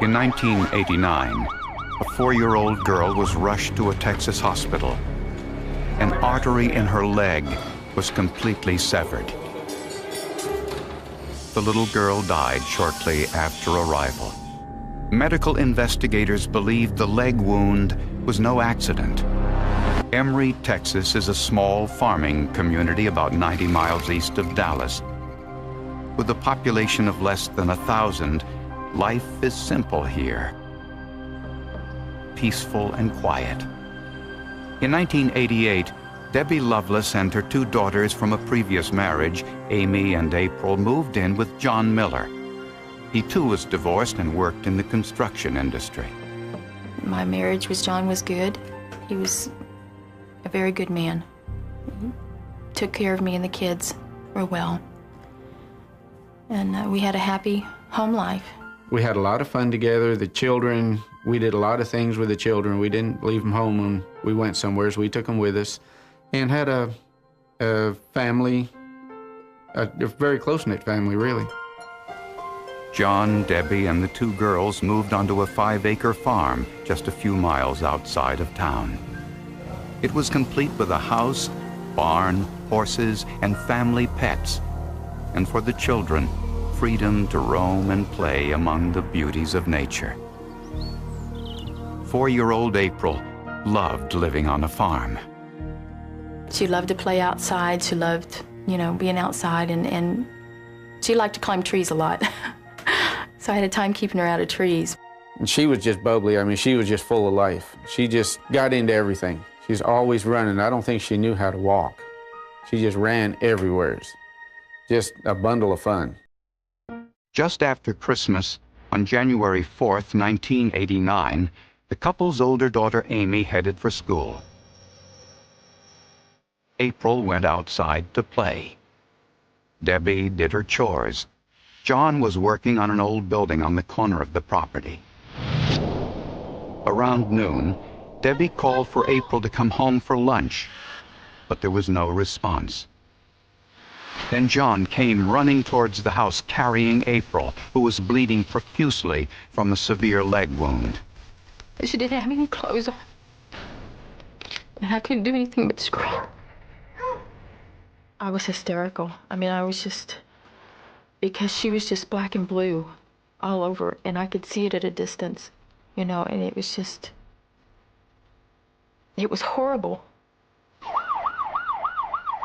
In 1989, a 4-year-old girl was rushed to a Texas hospital. An artery in her leg was completely severed. The little girl died shortly after arrival. Medical investigators believed the leg wound was no accident. Emory, Texas is a small farming community about 90 miles east of Dallas. With a population of less than 1,000, life is simple here. Peaceful and quiet. In 1988, Debbie Lovelace and her 2 daughters from a previous marriage, Amy and April, moved in with John Miller. He too was divorced and worked in the construction industry. My marriage with John was good. He was a very good man. He took care of me and the kids real well. And we had a happy home life. We had a lot of fun together. The children, we did a lot of things with the children. We didn't leave them home when we went somewhere, so we took them with us. And had a family, a very close-knit family, really. John, Debbie, and the 2 girls moved onto a 5-acre farm just a few miles outside of town. It was complete with a house, barn, horses, and family pets. And for the children, freedom to roam and play among the beauties of nature. 4-year-old April loved living on a farm. She loved to play outside. She loved, being outside, and she liked to climb trees a lot. So I had a time keeping her out of trees. And she was just bubbly. I mean, she was just full of life. She just got into everything. She's always running. I don't think she knew how to walk. She just ran everywhere. Just a bundle of fun. Just after Christmas, on January 4th, 1989, the couple's older daughter Amy headed for school. April went outside to play. Debbie did her chores. John was working on an old building on the corner of the property. Around noon, Debbie called for April to come home for lunch, but there was no response. Then John came running towards the house carrying April, who was bleeding profusely from a severe leg wound. She didn't have any clothes on, and I couldn't do anything but scream. I was hysterical. I mean, I was just, because she was just black and blue all over, and I could see it at a distance, and it was just, it was horrible.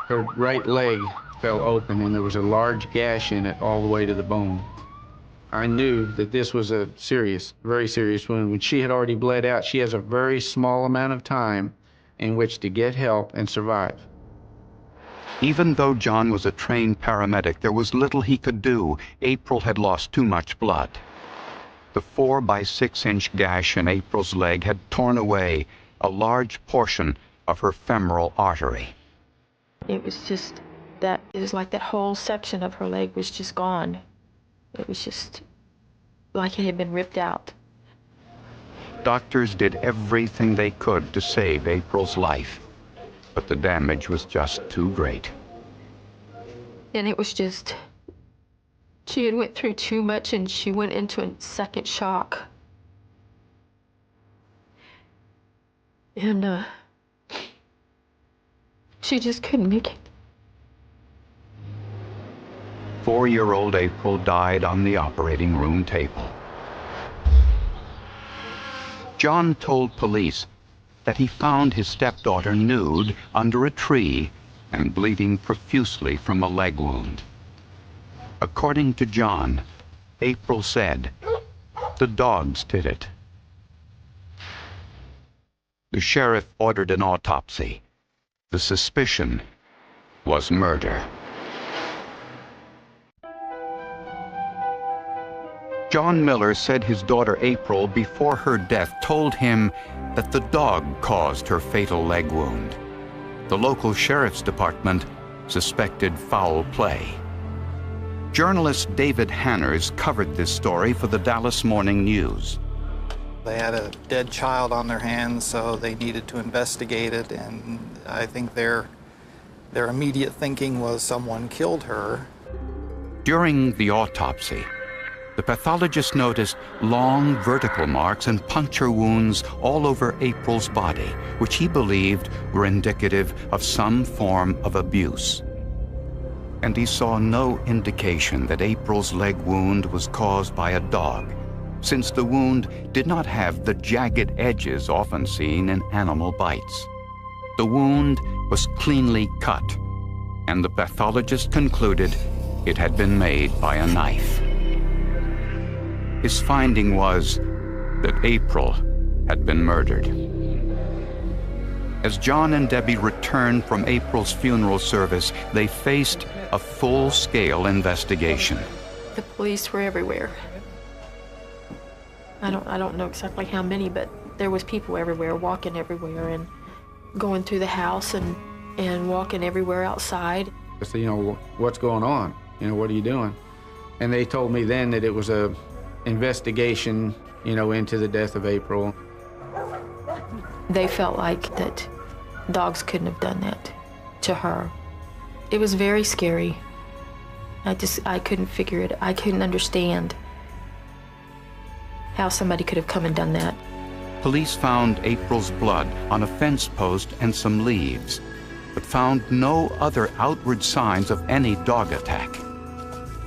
Her right leg fell open, and there was a large gash in it all the way to the bone. I knew that this was a serious, very serious wound. When she had already bled out, she has a very small amount of time in which to get help and survive. Even though John was a trained paramedic, there was little he could do. April had lost too much blood. The 4 by 6-inch gash in April's leg had torn away a large portion of her femoral artery. It was just that, it was like that whole section of her leg was just gone. It was just like it had been ripped out. Doctors did everything they could to save April's life, but the damage was just too great. And it was just, she had went through too much, and she went into a second shock. And she just couldn't make it. 4-year-old April died on the operating room table. John told police that he found his stepdaughter nude under a tree and bleeding profusely from a leg wound. According to John, April said, "The dogs did it." The sheriff ordered an autopsy. The suspicion was murder. John Miller said his daughter April, before her death, told him that the dog caused her fatal leg wound. The local sheriff's department suspected foul play. Journalist David Hanners covered this story for the Dallas Morning News. They had a dead child on their hands, so they needed to investigate it, and I think their immediate thinking was someone killed her. During the autopsy, The pathologist noticed long vertical marks and puncture wounds all over April's body, which he believed were indicative of some form of abuse. And he saw no indication that April's leg wound was caused by a dog, since the wound did not have the jagged edges often seen in animal bites. The wound was cleanly cut, and the pathologist concluded it had been made by a knife. His finding was that April had been murdered. As John and Debbie returned from April's funeral service, they faced a full-scale investigation. The police were everywhere. I don't know exactly how many, but there was people everywhere, walking everywhere and going through the house and walking everywhere outside. I said, what's going on? What are you doing? And they told me then that it was a investigation, into the death of April. They felt like that dogs couldn't have done that to her. It was very scary. I couldn't figure it. I couldn't understand how somebody could have come and done that. Police found April's blood on a fence post and some leaves, but found no other outward signs of any dog attack.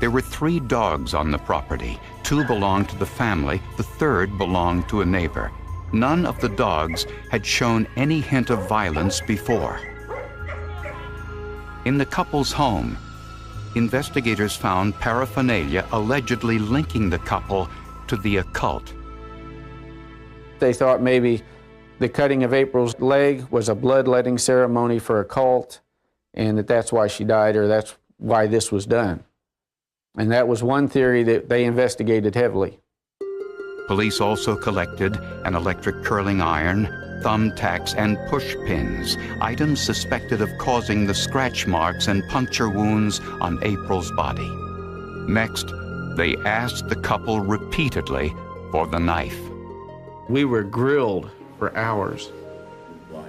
There were 3 dogs on the property. 2 belonged to the family, the 3rd belonged to a neighbor. None of the dogs had shown any hint of violence before. In the couple's home, investigators found paraphernalia allegedly linking the couple to the occult. They thought maybe the cutting of April's leg was a bloodletting ceremony for a cult, and that's why she died, or that's why this was done. And that was one theory that they investigated heavily. Police also collected an electric curling iron, thumbtacks, and push pins, items suspected of causing the scratch marks and puncture wounds on April's body. Next, they asked the couple repeatedly for the knife. We were grilled for hours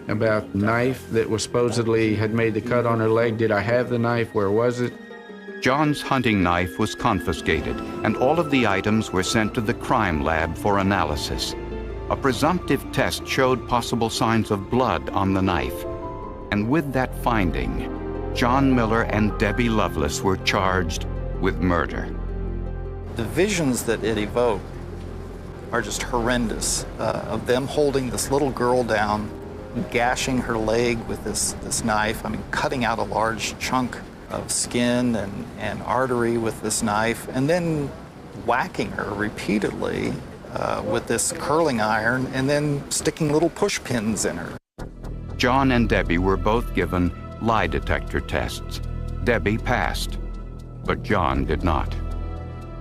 about the knife that was supposedly had made the cut on her leg. Did I have the knife? Where was it? John's hunting knife was confiscated, and all of the items were sent to the crime lab for analysis. A presumptive test showed possible signs of blood on the knife. And with that finding, John Miller and Debbie Loveless were charged with murder. The visions that it evoked are just horrendous, of them holding this little girl down, gashing her leg with this knife, cutting out a large chunk of skin and artery with this knife, and then whacking her repeatedly with this curling iron, and then sticking little push pins in her. John and Debbie were both given lie detector tests. Debbie passed, but John did not.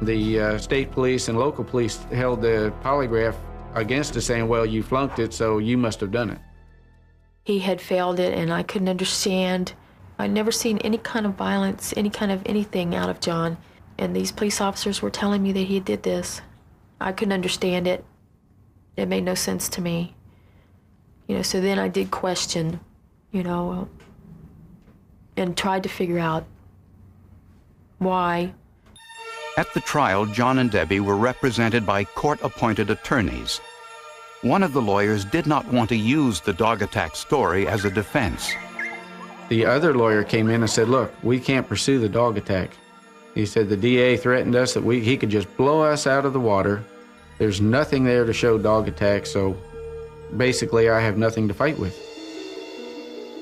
The state police and local police held the polygraph against us, saying, well, you flunked it, so you must have done it. He had failed it, and I couldn't understand. I'd never seen any kind of violence, any kind of anything out of John. And these police officers were telling me that he did this. I couldn't understand it. It made no sense to me. So then I did question, and tried to figure out why. At the trial, John and Debbie were represented by court-appointed attorneys. One of the lawyers did not want to use the dog attack story as a defense. The other lawyer came in and said, look, we can't pursue the dog attack. He said the DA threatened us that he could just blow us out of the water. There's nothing there to show dog attack, so basically I have nothing to fight with.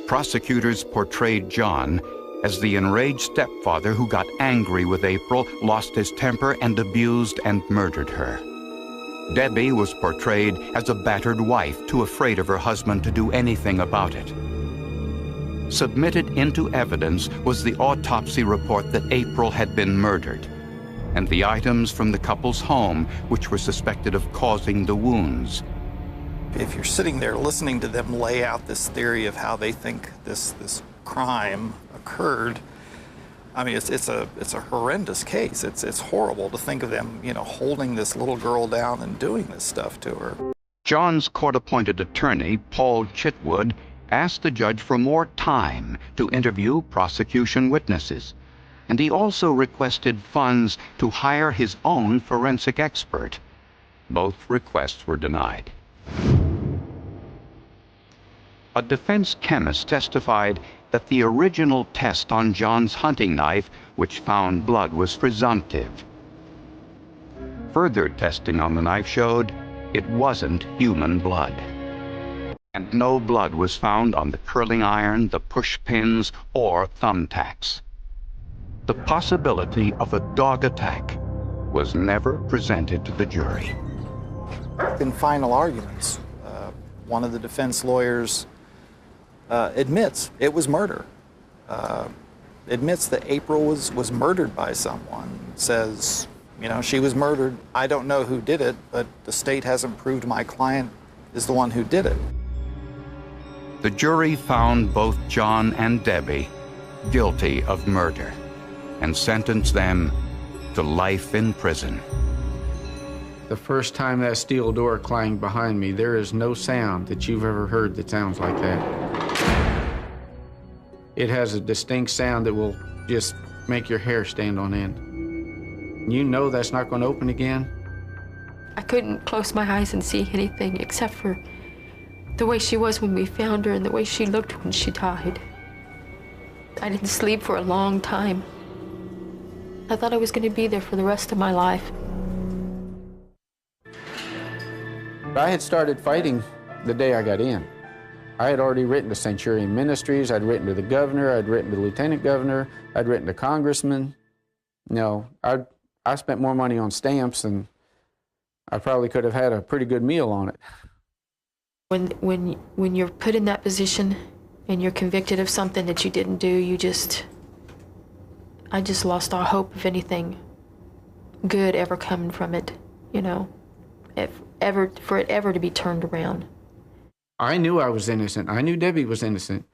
Prosecutors portrayed John as the enraged stepfather who got angry with April, lost his temper, and abused and murdered her. Debbie was portrayed as a battered wife, too afraid of her husband to do anything about it. Submitted into evidence was the autopsy report that April had been murdered, and the items from the couple's home which were suspected of causing the wounds. If you're sitting there listening to them lay out this theory of how they think this crime occurred, it's a horrendous case. It's horrible to think of them, holding this little girl down and doing this stuff to her. John's court-appointed attorney, Paul Chitwood, asked the judge for more time to interview prosecution witnesses. and he also requested funds to hire his own forensic expert. Both requests were denied. A defense chemist testified that the original test on John's hunting knife, which found blood, was presumptive. Further testing on the knife showed it wasn't human blood. And no blood was found on the curling iron, the push pins, or thumbtacks. The possibility of a dog attack was never presented to the jury. In final arguments, one of the defense lawyers admits it was murder, admits that April was murdered by someone, says, you know, she was murdered. I don't know who did it, but the state hasn't proved my client is the one who did it. The jury found both John and Debbie guilty of murder and sentenced them to life in prison. The first time that steel door clanged behind me, there is no sound that you've ever heard that sounds like that. It has a distinct sound that will just make your hair stand on end. You know that's not going to open again. I couldn't close my eyes and see anything except for the way she was when we found her and the way she looked when she died. I didn't sleep for a long time. I thought I was going to be there for the rest of my life. I had started fighting the day I got in. I had already written to Centurion Ministries, I'd written to the governor, I'd written to the lieutenant governor, I'd written to congressmen. You know, I spent more money on stamps than I probably could have had a pretty good meal on it. When you're put in that position and you're convicted of something that you didn't do, I just lost all hope of anything good ever coming from it, you know, for it ever to be turned around. I knew I was innocent. I knew Debbie was innocent.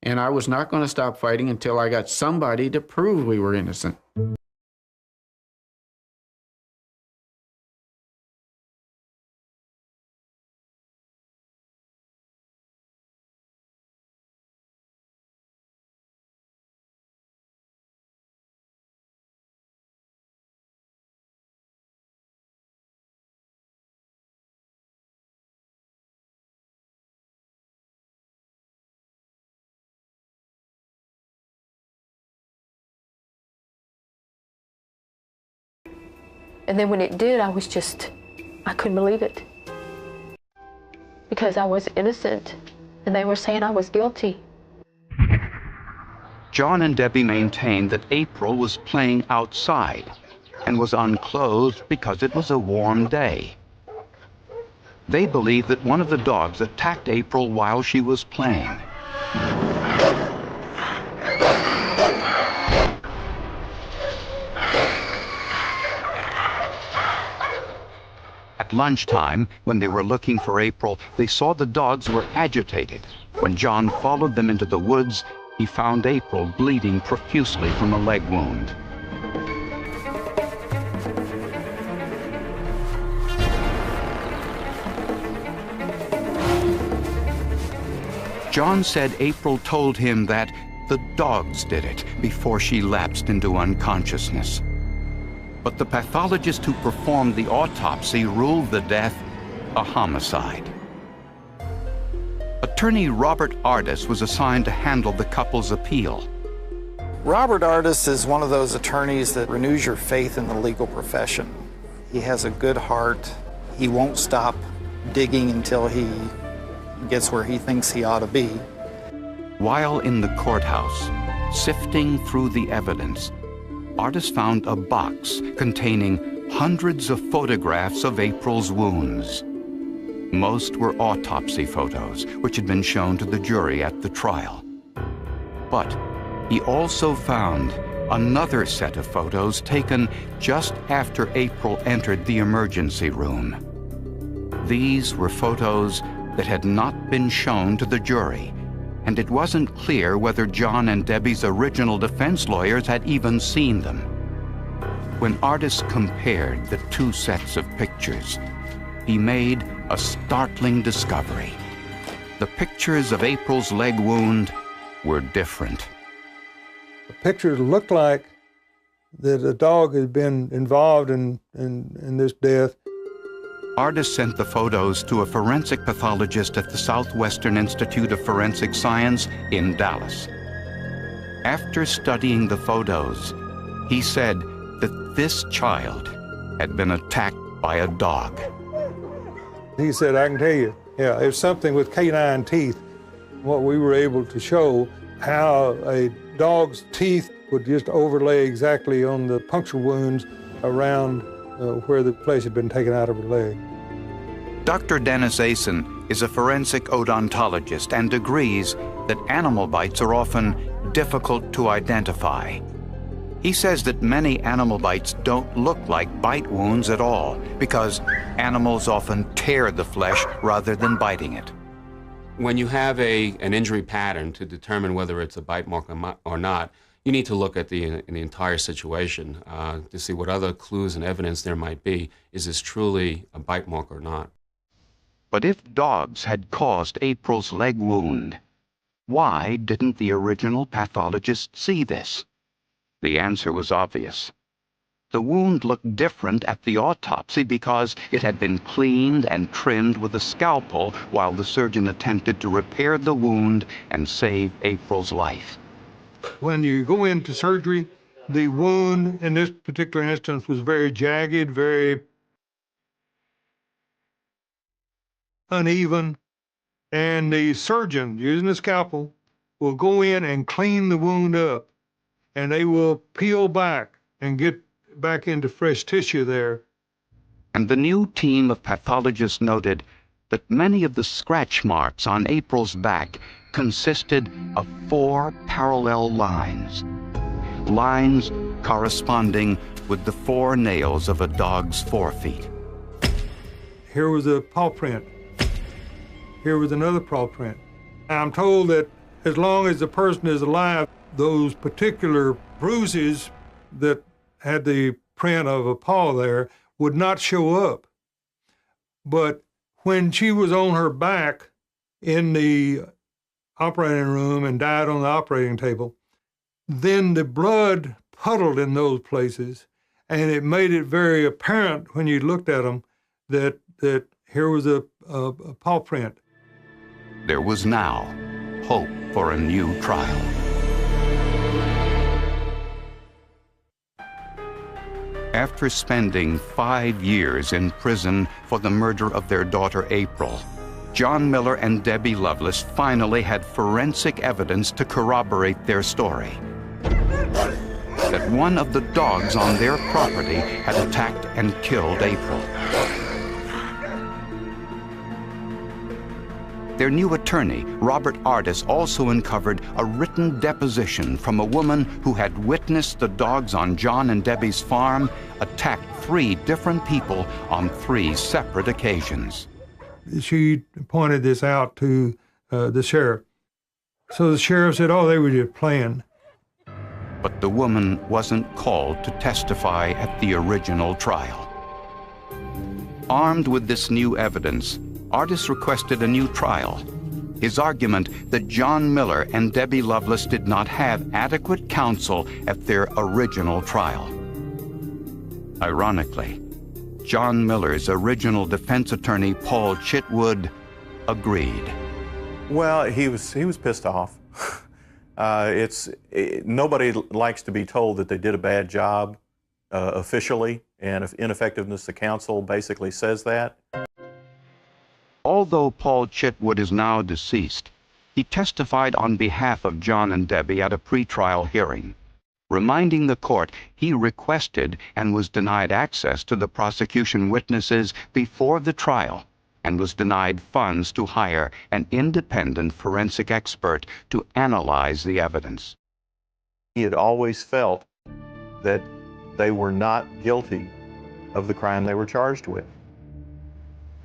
And I was not going to stop fighting until I got somebody to prove we were innocent. And then when it did, I couldn't believe it. Because I was innocent, and they were saying I was guilty. John and Debbie maintained that April was playing outside and was unclothed because it was a warm day. They believed that one of the dogs attacked April while she was playing. At lunchtime, when they were looking for April, they saw the dogs were agitated. When John followed them into the woods, he found April bleeding profusely from a leg wound. John said April told him that the dogs did it before she lapsed into unconsciousness. But the pathologist who performed the autopsy ruled the death a homicide. Attorney Robert Ardis was assigned to handle the couple's appeal. Robert Ardis is one of those attorneys that renews your faith in the legal profession. He has a good heart. He won't stop digging until he gets where he thinks he ought to be. While in the courthouse, sifting through the evidence, Ardis found a box containing hundreds of photographs of April's wounds. Most were autopsy photos, which had been shown to the jury at the trial. But he also found another set of photos taken just after April entered the emergency room. These were photos that had not been shown to the jury, and it wasn't clear whether John and Debbie's original defense lawyers had even seen them. When Ardis compared the two sets of pictures, he made a startling discovery. The pictures of April's leg wound were different. The pictures looked like that a dog had been involved in this death. Ardis sent the photos to a forensic pathologist at the Southwestern Institute of Forensic Science in Dallas. After studying the photos, he said that this child had been attacked by a dog. He said, I can tell you, yeah, it's something with canine teeth. What we were able to show, how a dog's teeth would just overlay exactly on the puncture wounds around where the place had been taken out of her leg. Dr. Dennis Asen is a forensic odontologist and agrees that animal bites are often difficult to identify. He says that many animal bites don't look like bite wounds at all because animals often tear the flesh rather than biting it. When you have an injury pattern to determine whether it's a bite mark or not, you need to look at the entire situation to see what other clues and evidence there might be. Is this truly a bite mark or not? But if dogs had caused April's leg wound, why didn't the original pathologist see this? The answer was obvious. The wound looked different at the autopsy because it had been cleaned and trimmed with a scalpel while the surgeon attempted to repair the wound and save April's life. When you go into surgery, the wound in this particular instance was very jagged, very uneven, and the surgeon, using the scalpel, will go in and clean the wound up, and they will peel back and get back into fresh tissue there. And the new team of pathologists noted that many of the scratch marks on April's back consisted of 4 parallel lines. Lines corresponding with the 4 nails of a dog's forefeet. Here was a paw print. Here was another paw print. I'm told that as long as the person is alive, those particular bruises that had the print of a paw there would not show up. But when she was on her back in the operating room and died on the operating table, then the blood puddled in those places, and it made it very apparent when you looked at them that here was a paw print. There was now hope for a new trial. After spending 5 years in prison for the murder of their daughter April, John Miller and Debbie Loveless finally had forensic evidence to corroborate their story. That one of the dogs on their property had attacked and killed April. Their new attorney, Robert Ardis, also uncovered a written deposition from a woman who had witnessed the dogs on John and Debbie's farm attack 3 different people on 3 separate occasions. She pointed this out to the sheriff. So the sheriff said, oh, they were just playing. But the woman wasn't called to testify at the original trial. Armed with this new evidence, Ardis requested a new trial. His argument that John Miller and Debbie Loveless did not have adequate counsel at their original trial. Ironically, John Miller's original defense attorney, Paul Chitwood, agreed. Well, he was pissed off. Nobody likes to be told that they did a bad job officially, and if ineffectiveness of counsel basically says that. Although Paul Chitwood is now deceased, he testified on behalf of John and Debbie at a pretrial hearing, reminding the court he requested and was denied access to the prosecution witnesses before the trial and was denied funds to hire an independent forensic expert to analyze the evidence. He had always felt that they were not guilty of the crime they were charged with.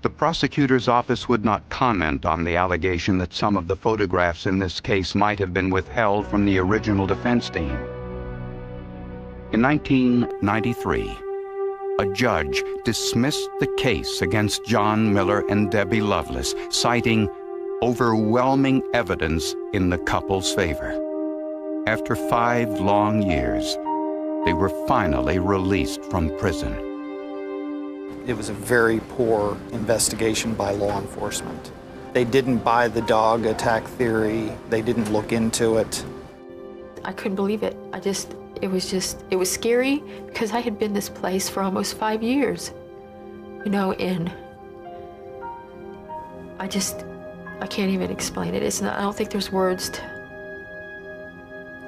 The prosecutor's office would not comment on the allegation that some of the photographs in this case might have been withheld from the original defense team. In 1993, a judge dismissed the case against John Miller and Debbie Loveless, citing overwhelming evidence in the couple's favor. After 5 long years, they were finally released from prison. It was a very poor investigation by law enforcement. They didn't buy the dog attack theory. They didn't look into it. I couldn't believe it. It was scary because I had been this place for almost 5 years, you know, and I can't even explain it. I don't think there's words to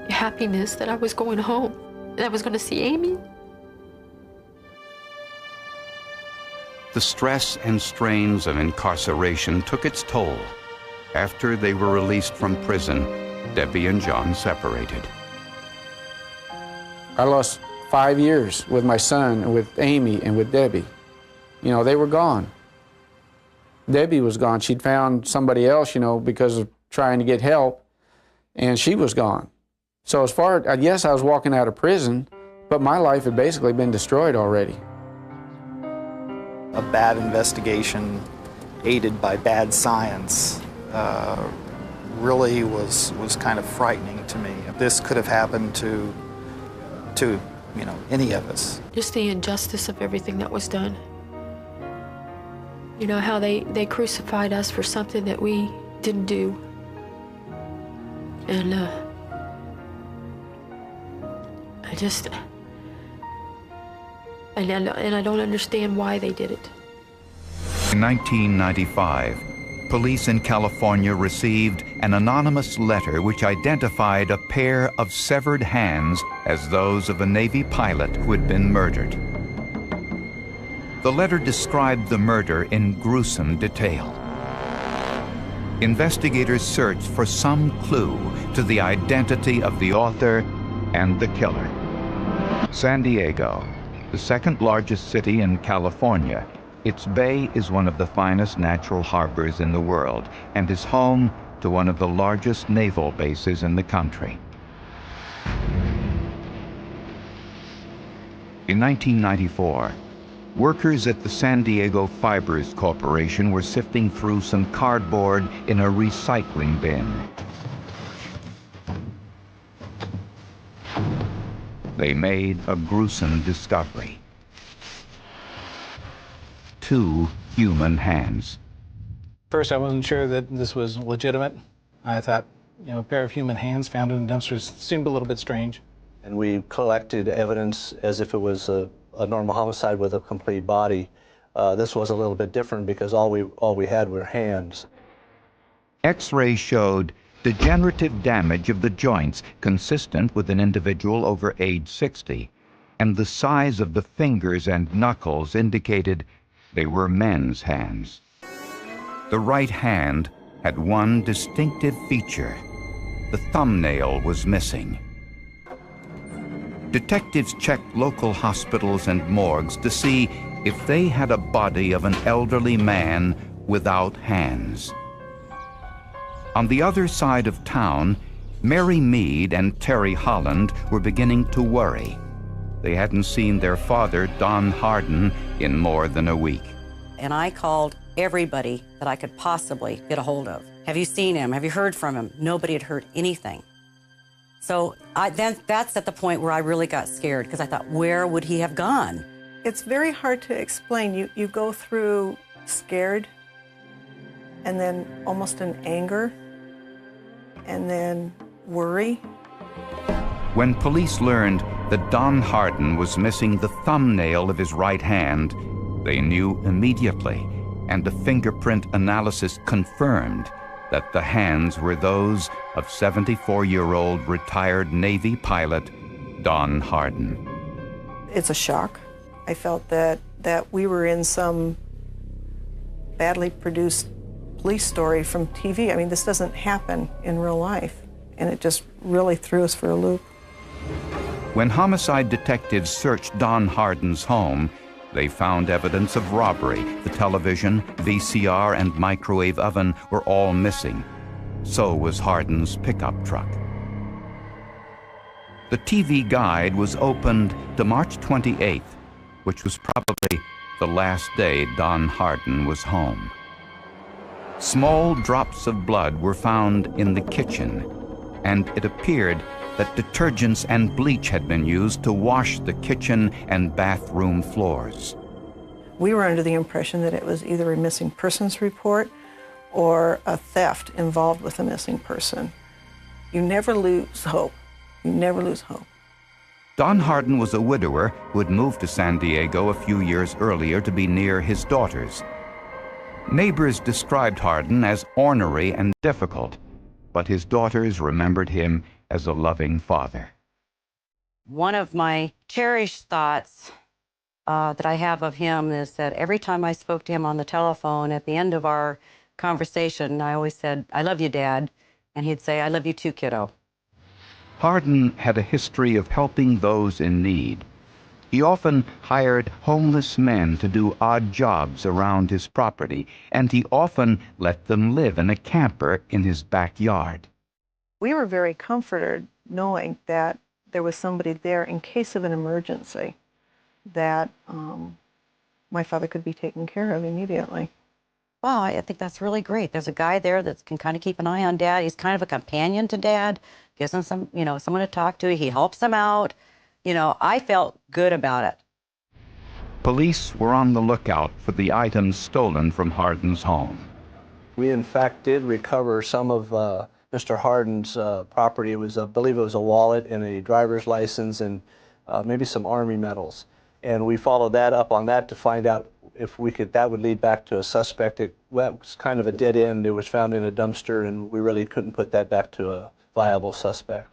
happiness that I was going home and I was going to see Amy. The stress and strains of incarceration took its toll. After they were released from prison, Debbie and John separated. I lost 5 years with my son and with Amy and with Debbie. You know, they were gone. Debbie was gone. She'd found somebody else, you know, because of trying to get help, and she was gone. So as far as, yes, I was walking out of prison, but my life had basically been destroyed already. A bad investigation aided by bad science really was kind of frightening to me. This could have happened to you know, any of us. Just the injustice of everything that was done. You know, how they crucified us for something that we didn't do. And I don't understand why they did it. In 1995, police in California received an anonymous letter which identified a pair of severed hands as those of a Navy pilot who had been murdered. The letter described the murder in gruesome detail. Investigators searched for some clue to the identity of the author and the killer. San Diego, the second largest city in California, its bay is one of the finest natural harbors in the world and is home to one of the largest naval bases in the country. In 1994, workers at the San Diego Fibers Corporation were sifting through some cardboard in a recycling bin. They made a gruesome discovery. 2 human hands. First, I wasn't sure that this was legitimate. I thought, you know, a pair of human hands found in dumpsters seemed a little bit strange. And we collected evidence as if it was a normal homicide with a complete body. This was a little bit different because all we had were hands. X-rays showed degenerative damage of the joints consistent with an individual over age 60, and the size of the fingers and knuckles indicated they were men's hands. The right hand had one distinctive feature. The thumbnail was missing. Detectives checked local hospitals and morgues to see if they had a body of an elderly man without hands. On the other side of town, Mary Mead and Terry Holland were beginning to worry. They hadn't seen their father, Don Harden, in more than a week. And I called everybody that I could possibly get a hold of. Have you seen him? Have you heard from him? Nobody had heard anything. So that's at the point where I really got scared because I thought, where would he have gone? It's very hard to explain. You go through scared and then almost an anger and then worry. When police learned that Don Harden was missing the thumbnail of his right hand, they knew immediately, and a fingerprint analysis confirmed that the hands were those of 74-year-old retired Navy pilot Don Harden. It's a shock. I felt that we were in some badly produced police story from TV. I mean, this doesn't happen in real life, and it just really threw us for a loop. When homicide detectives searched Don Harden's home, they found evidence of robbery. The television, VCR, and microwave oven were all missing. So was Harden's pickup truck. The TV guide was opened to March 28th, which was probably the last day Don Harden was home. Small drops of blood were found in the kitchen, and it appeared that detergents and bleach had been used to wash the kitchen and bathroom floors. We were under the impression that it was either a missing persons report or a theft involved with a missing person. You never lose hope. You never lose hope. Don Hardin was a widower who had moved to San Diego a few years earlier to be near his daughters. Neighbors described Hardin as ornery and difficult, but his daughters remembered him as a loving father. One of my cherished thoughts that I have of him is that every time I spoke to him on the telephone, at the end of our conversation, I always said, "I love you, Dad." And he'd say, "I love you too, kiddo." Hardin had a history of helping those in need. He often hired homeless men to do odd jobs around his property, and he often let them live in a camper in his backyard. We were very comforted knowing that there was somebody there in case of an emergency, that my father could be taken care of immediately. Well, I think that's really great. There's a guy there that can kind of keep an eye on Dad. He's kind of a companion to Dad, gives him some, someone to talk to. He helps him out. I felt good about it. Police were on the lookout for the items stolen from Hardin's home. We, in fact, did recover some of Mr. Hardin's property. It was, I believe it was a wallet and a driver's license and maybe some Army medals. And we followed that up on that to find out if we could, that would lead back to a suspect. That was kind of a dead end. It was found in a dumpster, and we really couldn't put that back to a viable suspect.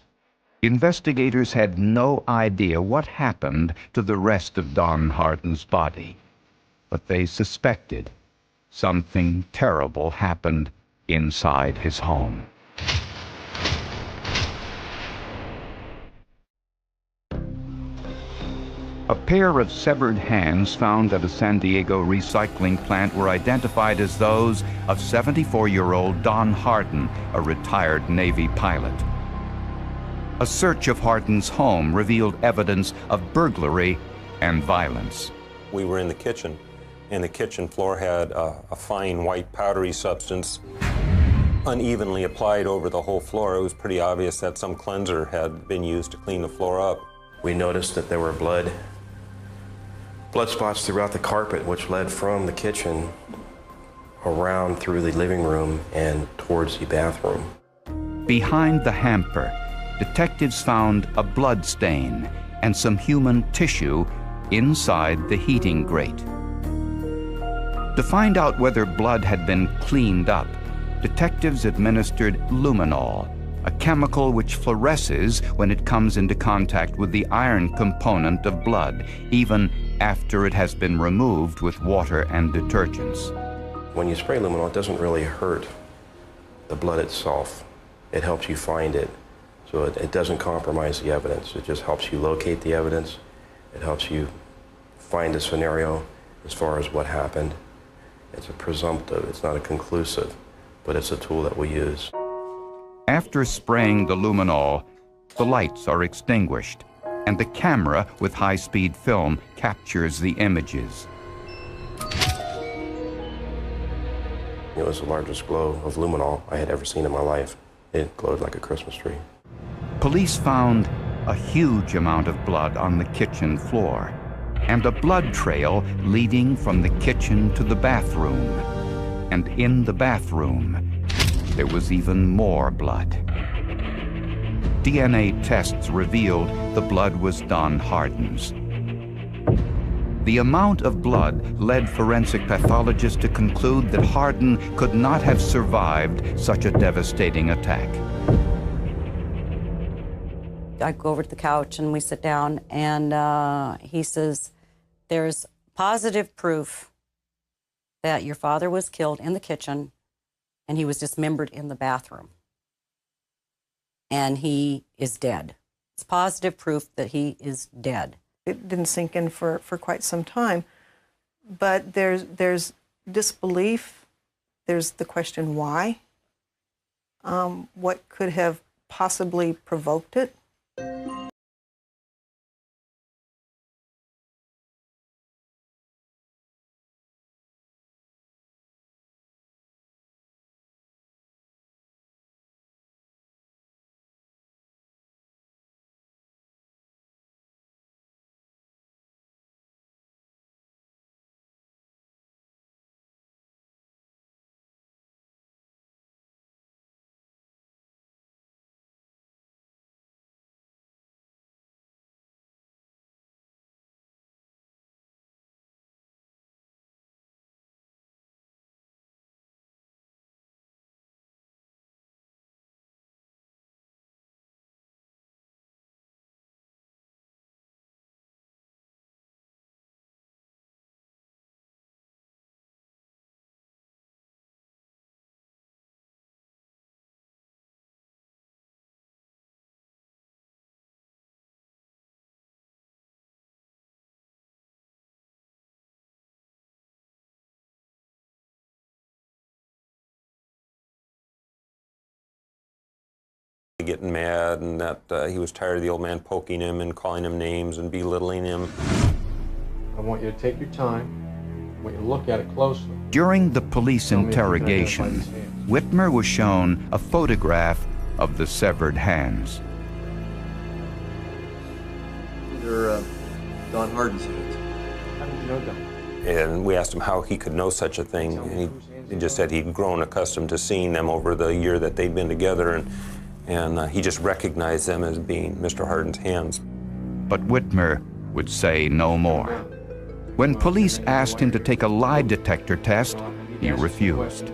Investigators had no idea what happened to the rest of Don Hardin's body, but they suspected something terrible happened inside his home. A pair of severed hands found at a San Diego recycling plant were identified as those of 74-year-old Don Hardin, a retired Navy pilot. A search of Hardin's home revealed evidence of burglary and violence. We were in the kitchen, and the kitchen floor had a fine white powdery substance unevenly applied over the whole floor. It was pretty obvious that some cleanser had been used to clean the floor up. We noticed that there were blood spots throughout the carpet, which led from the kitchen around through the living room and towards the bathroom. Behind the hamper, detectives found a blood stain and some human tissue inside the heating grate. To find out whether blood had been cleaned up, detectives administered luminol, a chemical which fluoresces when it comes into contact with the iron component of blood, even after it has been removed with water and detergents. When you spray luminol, it doesn't really hurt the blood itself. It helps you find it, so it doesn't compromise the evidence. It just helps you locate the evidence. It helps you find a scenario as far as what happened. It's a presumptive, it's not a conclusive, but it's a tool that we use. After spraying the luminol, the lights are extinguished, and the camera with high-speed film captures the images. It was the largest glow of luminol I had ever seen in my life. It glowed like a Christmas tree. Police found a huge amount of blood on the kitchen floor, and a blood trail leading from the kitchen to the bathroom. And in the bathroom, there was even more blood. DNA tests revealed the blood was Don Hardin's. The amount of blood led forensic pathologists to conclude that Hardin could not have survived such a devastating attack. I go over to the couch and we sit down, and he says, "There's positive proof that your father was killed in the kitchen and he was dismembered in the bathroom. And he is dead. It's positive proof that he is dead." It didn't sink in for quite some time. But there's disbelief. There's the question why. What could have possibly provoked it? getting mad and that he was tired of the old man poking him and calling him names and belittling him. I want you to take your time. I want you to look at it closely. During the police interrogation, Whitmer was shown a photograph of the severed hands. They're Don Hardin's hands. How did you know Don? And we asked him how he could know such a thing, and he just said he'd grown accustomed to seeing them over the year that they'd been together, and he just recognized them as being Mr. Hardin's hands. But Whitmer would say no more. When police asked him to take a lie detector test, he refused.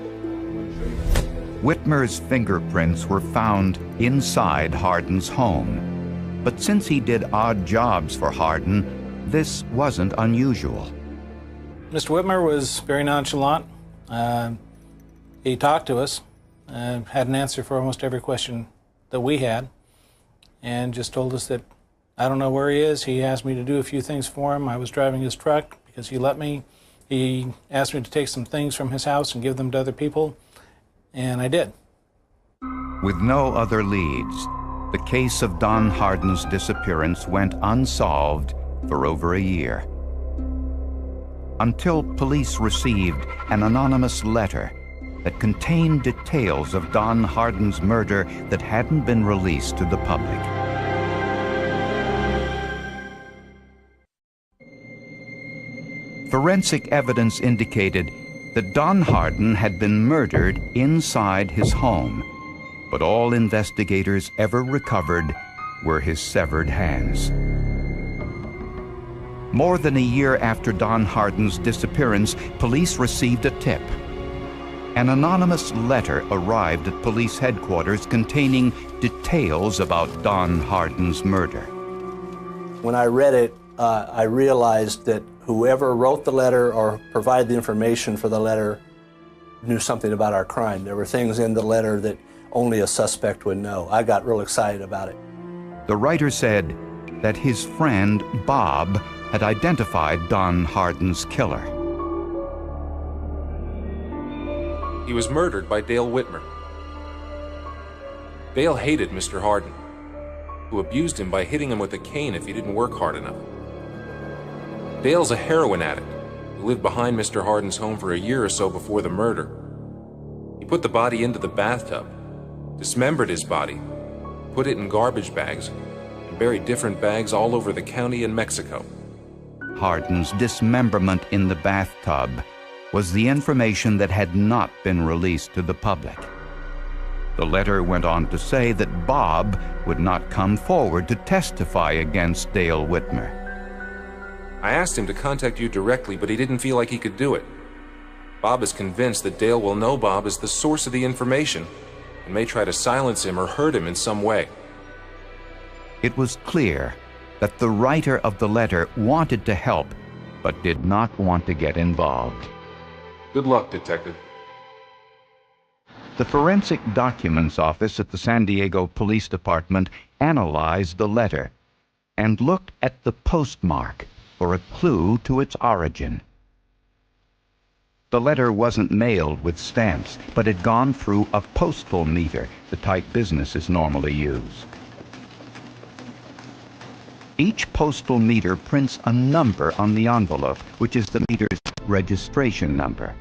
Whitmer's fingerprints were found inside Hardin's home. But since he did odd jobs for Hardin, this wasn't unusual. Mr. Whitmer was very nonchalant. He talked to us, had an answer for almost every question that we had, and just told us that I don't know where he is. He asked me to do a few things for him. I was driving his truck because he let me. He asked me to take some things from his house and give them to other people, and I did. With no other leads, the case of Don Hardin's disappearance went unsolved for over a year. Until police received an anonymous letter that contained details of Don Hardin's murder that hadn't been released to the public. Forensic evidence indicated that Don Hardin had been murdered inside his home, but all investigators ever recovered were his severed hands. More than a year after Don Hardin's disappearance, police received a tip. An anonymous letter arrived at police headquarters containing details about Don Hardin's murder. When I read it, I realized that whoever wrote the letter or provided the information for the letter knew something about our crime. There were things in the letter that only a suspect would know. I got real excited about it. The writer said that his friend, Bob, had identified Don Hardin's killer. He was murdered by Dale Whitmer. Dale hated Mr. Hardin, who abused him by hitting him with a cane if he didn't work hard enough. Dale's a heroin addict who lived behind Mr. Hardin's home for a year or so before the murder. He put the body into the bathtub, dismembered his body, put it in garbage bags, and buried different bags all over the county in Mexico. Hardin's dismemberment in the bathtub was the information that had not been released to the public. The letter went on to say that Bob would not come forward to testify against Dale Whitmer. I asked him to contact you directly, but he didn't feel like he could do it. Bob is convinced that Dale will know Bob is the source of the information and may try to silence him or hurt him in some way. It was clear that the writer of the letter wanted to help, but did not want to get involved. Good luck, Detective. The Forensic Documents Office at the San Diego Police Department analyzed the letter and looked at the postmark for a clue to its origin. The letter wasn't mailed with stamps, but had gone through a postal meter, the type businesses normally use. Each postal meter prints a number on the envelope, which is the meter's registration number.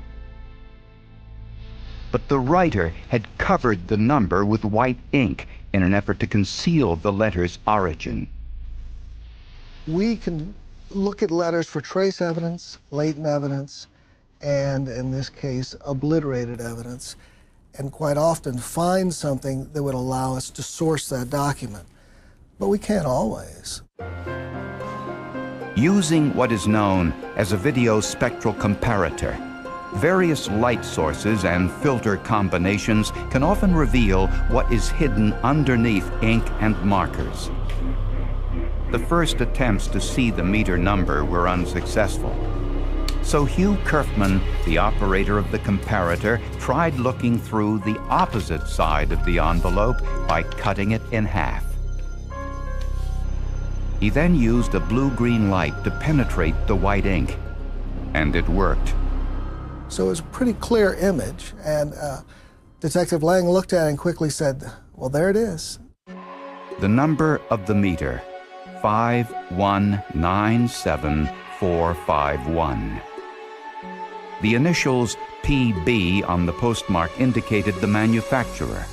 But the writer had covered the number with white ink in an effort to conceal the letter's origin. We can look at letters for trace evidence, latent evidence, and in this case, obliterated evidence, and quite often find something that would allow us to source that document. But we can't always. Using what is known as a video spectral comparator, various light sources and filter combinations can often reveal what is hidden underneath ink and markers. The first attempts to see the meter number were unsuccessful. So Hugh Kerfman, the operator of the comparator, tried looking through the opposite side of the envelope by cutting it in half. He then used a blue-green light to penetrate the white ink, and it worked. So it was a pretty clear image, and Detective Lang looked at it and quickly said, well, there it is. The number of the meter, 5197451. The initials PB on the postmark indicated the manufacturer,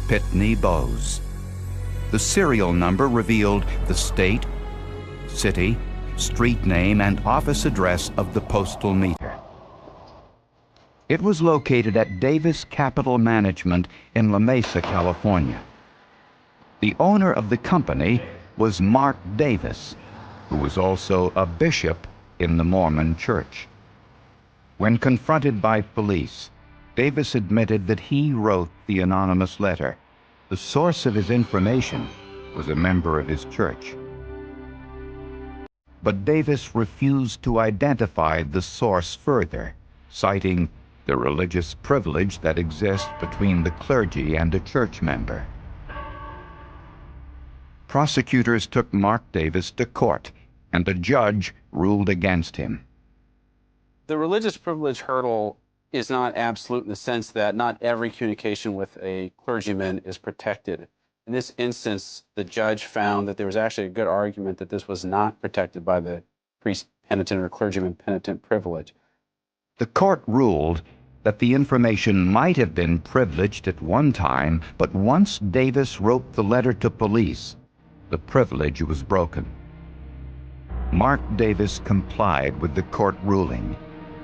Pitney Bowes. The serial number revealed the state, city, street name, and office address of the postal meter. It was located at Davis Capital Management in La Mesa, California. The owner of the company was Mark Davis, who was also a bishop in the Mormon Church. When confronted by police, Davis admitted that he wrote the anonymous letter. The source of his information was a member of his church. But Davis refused to identify the source further, citing the religious privilege that exists between the clergy and a church member. Prosecutors took Mark Davis to court, and the judge ruled against him. The religious privilege hurdle is not absolute in the sense that not every communication with a clergyman is protected. In this instance, the judge found that there was actually a good argument that this was not protected by the priest penitent or clergyman penitent privilege. The court ruled that the information might have been privileged at one time, but once Davis wrote the letter to police, the privilege was broken. Mark Davis complied with the court ruling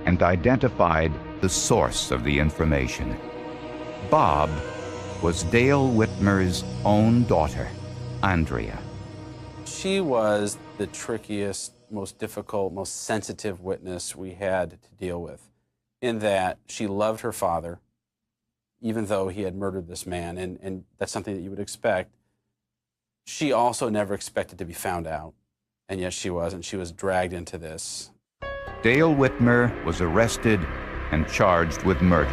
and identified the source of the information. Bob was Dale Whitmer's own daughter, Andrea. She was the trickiest, most difficult, most sensitive witness we had to deal with, in that she loved her father, even though he had murdered this man, and that's something that you would expect. She also never expected to be found out, and yet she was, and she was dragged into this. Dale Whitmer was arrested and charged with murder.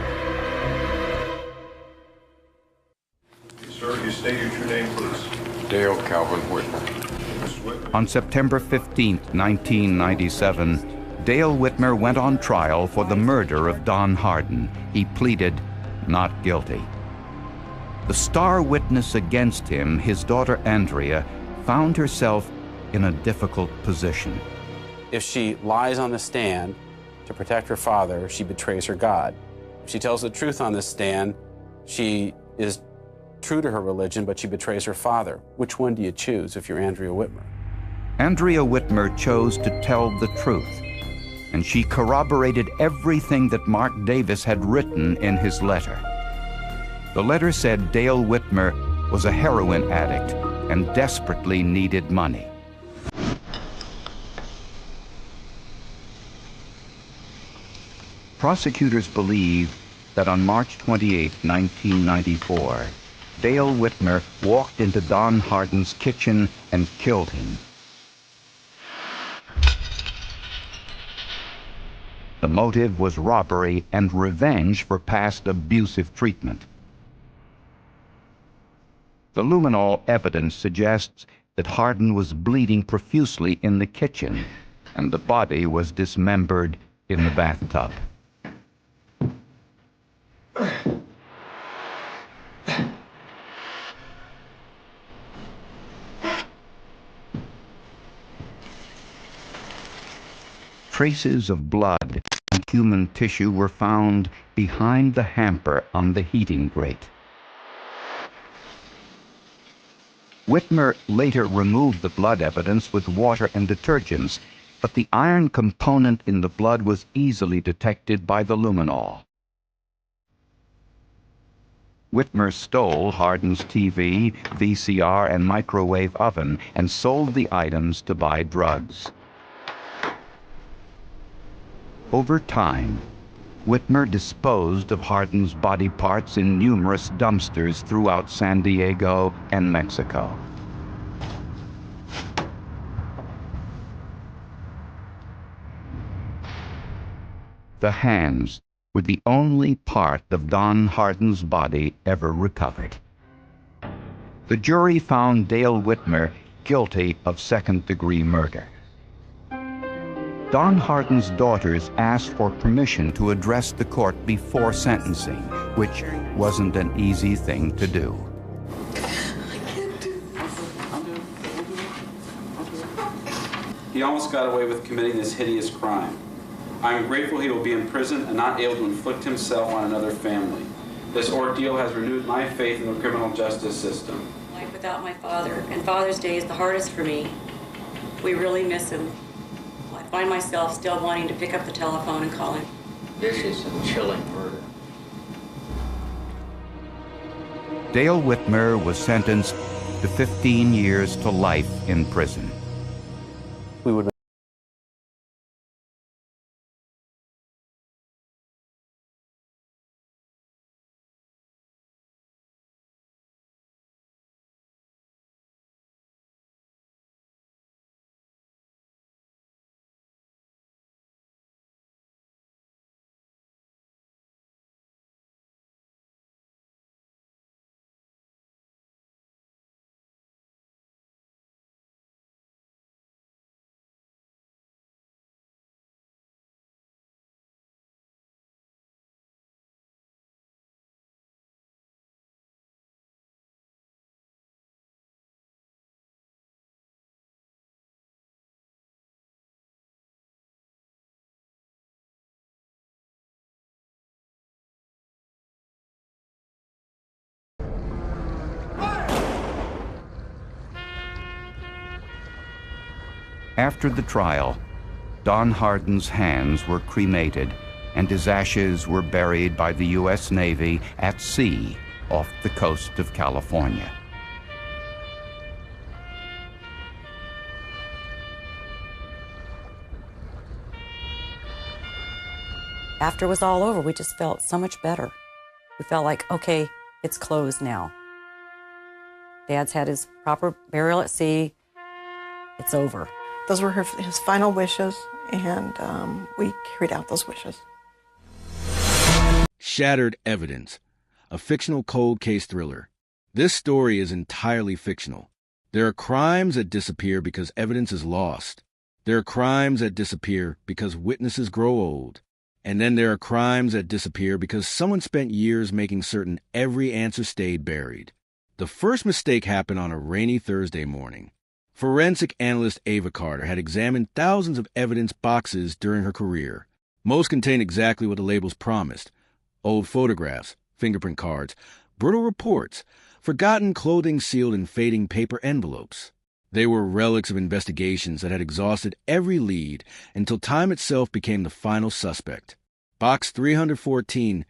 Sir, you state your true name, please. Dale Calvin Whitmer. On September 15, 1997, Dale Whitmer went on trial for the murder of Don Hardin. He pleaded not guilty. The star witness against him, his daughter Andrea, found herself in a difficult position. If she lies on the stand to protect her father, she betrays her God. If she tells the truth on the stand, she is true to her religion, but she betrays her father. Which one do you choose if you're Andrea Whitmer? Andrea Whitmer chose to tell the truth, and she corroborated everything that Mark Davis had written in his letter. The letter said Dale Whitmer was a heroin addict and desperately needed money. Prosecutors believe that on March 28, 1994, Dale Whitmer walked into Don Hardin's kitchen and killed him. The motive was robbery and revenge for past abusive treatment. The luminol evidence suggests that Hardin was bleeding profusely in the kitchen, and the body was dismembered in the bathtub. Traces of blood and human tissue were found behind the hamper on the heating grate. Whitmer later removed the blood evidence with water and detergents, but the iron component in the blood was easily detected by the luminol. Whitmer stole Hardin's TV, VCR, and microwave oven and sold the items to buy drugs. Over time, Whitmer disposed of Hardin's body parts in numerous dumpsters throughout San Diego and Mexico. The hands were the only part of Don Hardin's body ever recovered. The jury found Dale Whitmer guilty of second-degree murder. Don Hardin's daughters asked for permission to address the court before sentencing, which wasn't an easy thing to do. I can't do this. He almost got away with committing this hideous crime. I am grateful he will be in prison and not able to inflict himself on another family. This ordeal has renewed my faith in the criminal justice system. Life without my father, and Father's Day is the hardest for me. We really miss him. I find myself still wanting to pick up the telephone and call him. This is a chilling murder. Dale Whitmer was sentenced to 15 years to life in prison. We would After the trial, Don Hardin's hands were cremated and his ashes were buried by the U.S. Navy at sea off the coast of California. After it was all over, we just felt so much better. We felt like, okay, it's closed now. Dad's had his proper burial at sea. It's over. Those were his final wishes, and we carried out those wishes. Shattered Evidence, a fictional cold case thriller. This story is entirely fictional. There are crimes that disappear because evidence is lost. There are crimes that disappear because witnesses grow old. And then there are crimes that disappear because someone spent years making certain every answer stayed buried. The first mistake happened on a rainy Thursday morning. Forensic analyst Ava Carter had examined thousands of evidence boxes during her career. Most contained exactly what the labels promised: old photographs, fingerprint cards, brittle reports, forgotten clothing sealed in fading paper envelopes. They were relics of investigations that had exhausted every lead until time itself became the final suspect. Box 314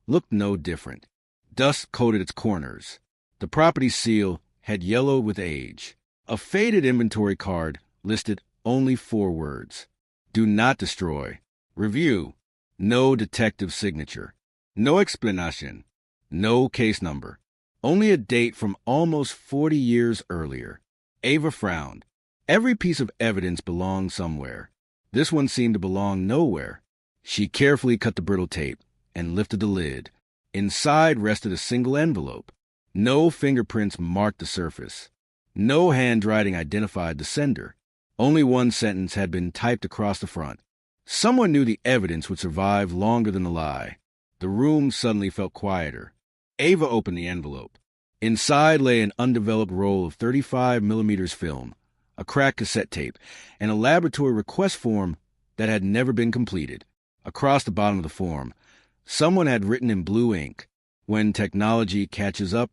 looked no different. Dust coated its corners. The property seal had yellowed with age. A faded inventory card listed only 4 words: do not destroy, review, no detective signature, no explanation, no case number, only a date from almost 40 years earlier. Ava frowned. Every piece of evidence belonged somewhere. This one seemed to belong nowhere. She carefully cut the brittle tape and lifted the lid. Inside rested a single envelope. No fingerprints marked the surface. No handwriting identified the sender. Only one sentence had been typed across the front. Someone knew the evidence would survive longer than the lie. The room suddenly felt quieter. Ava opened the envelope. Inside lay an undeveloped roll of 35mm film, a cracked cassette tape, and a laboratory request form that had never been completed. Across the bottom of the form, someone had written in blue ink, "When technology catches up,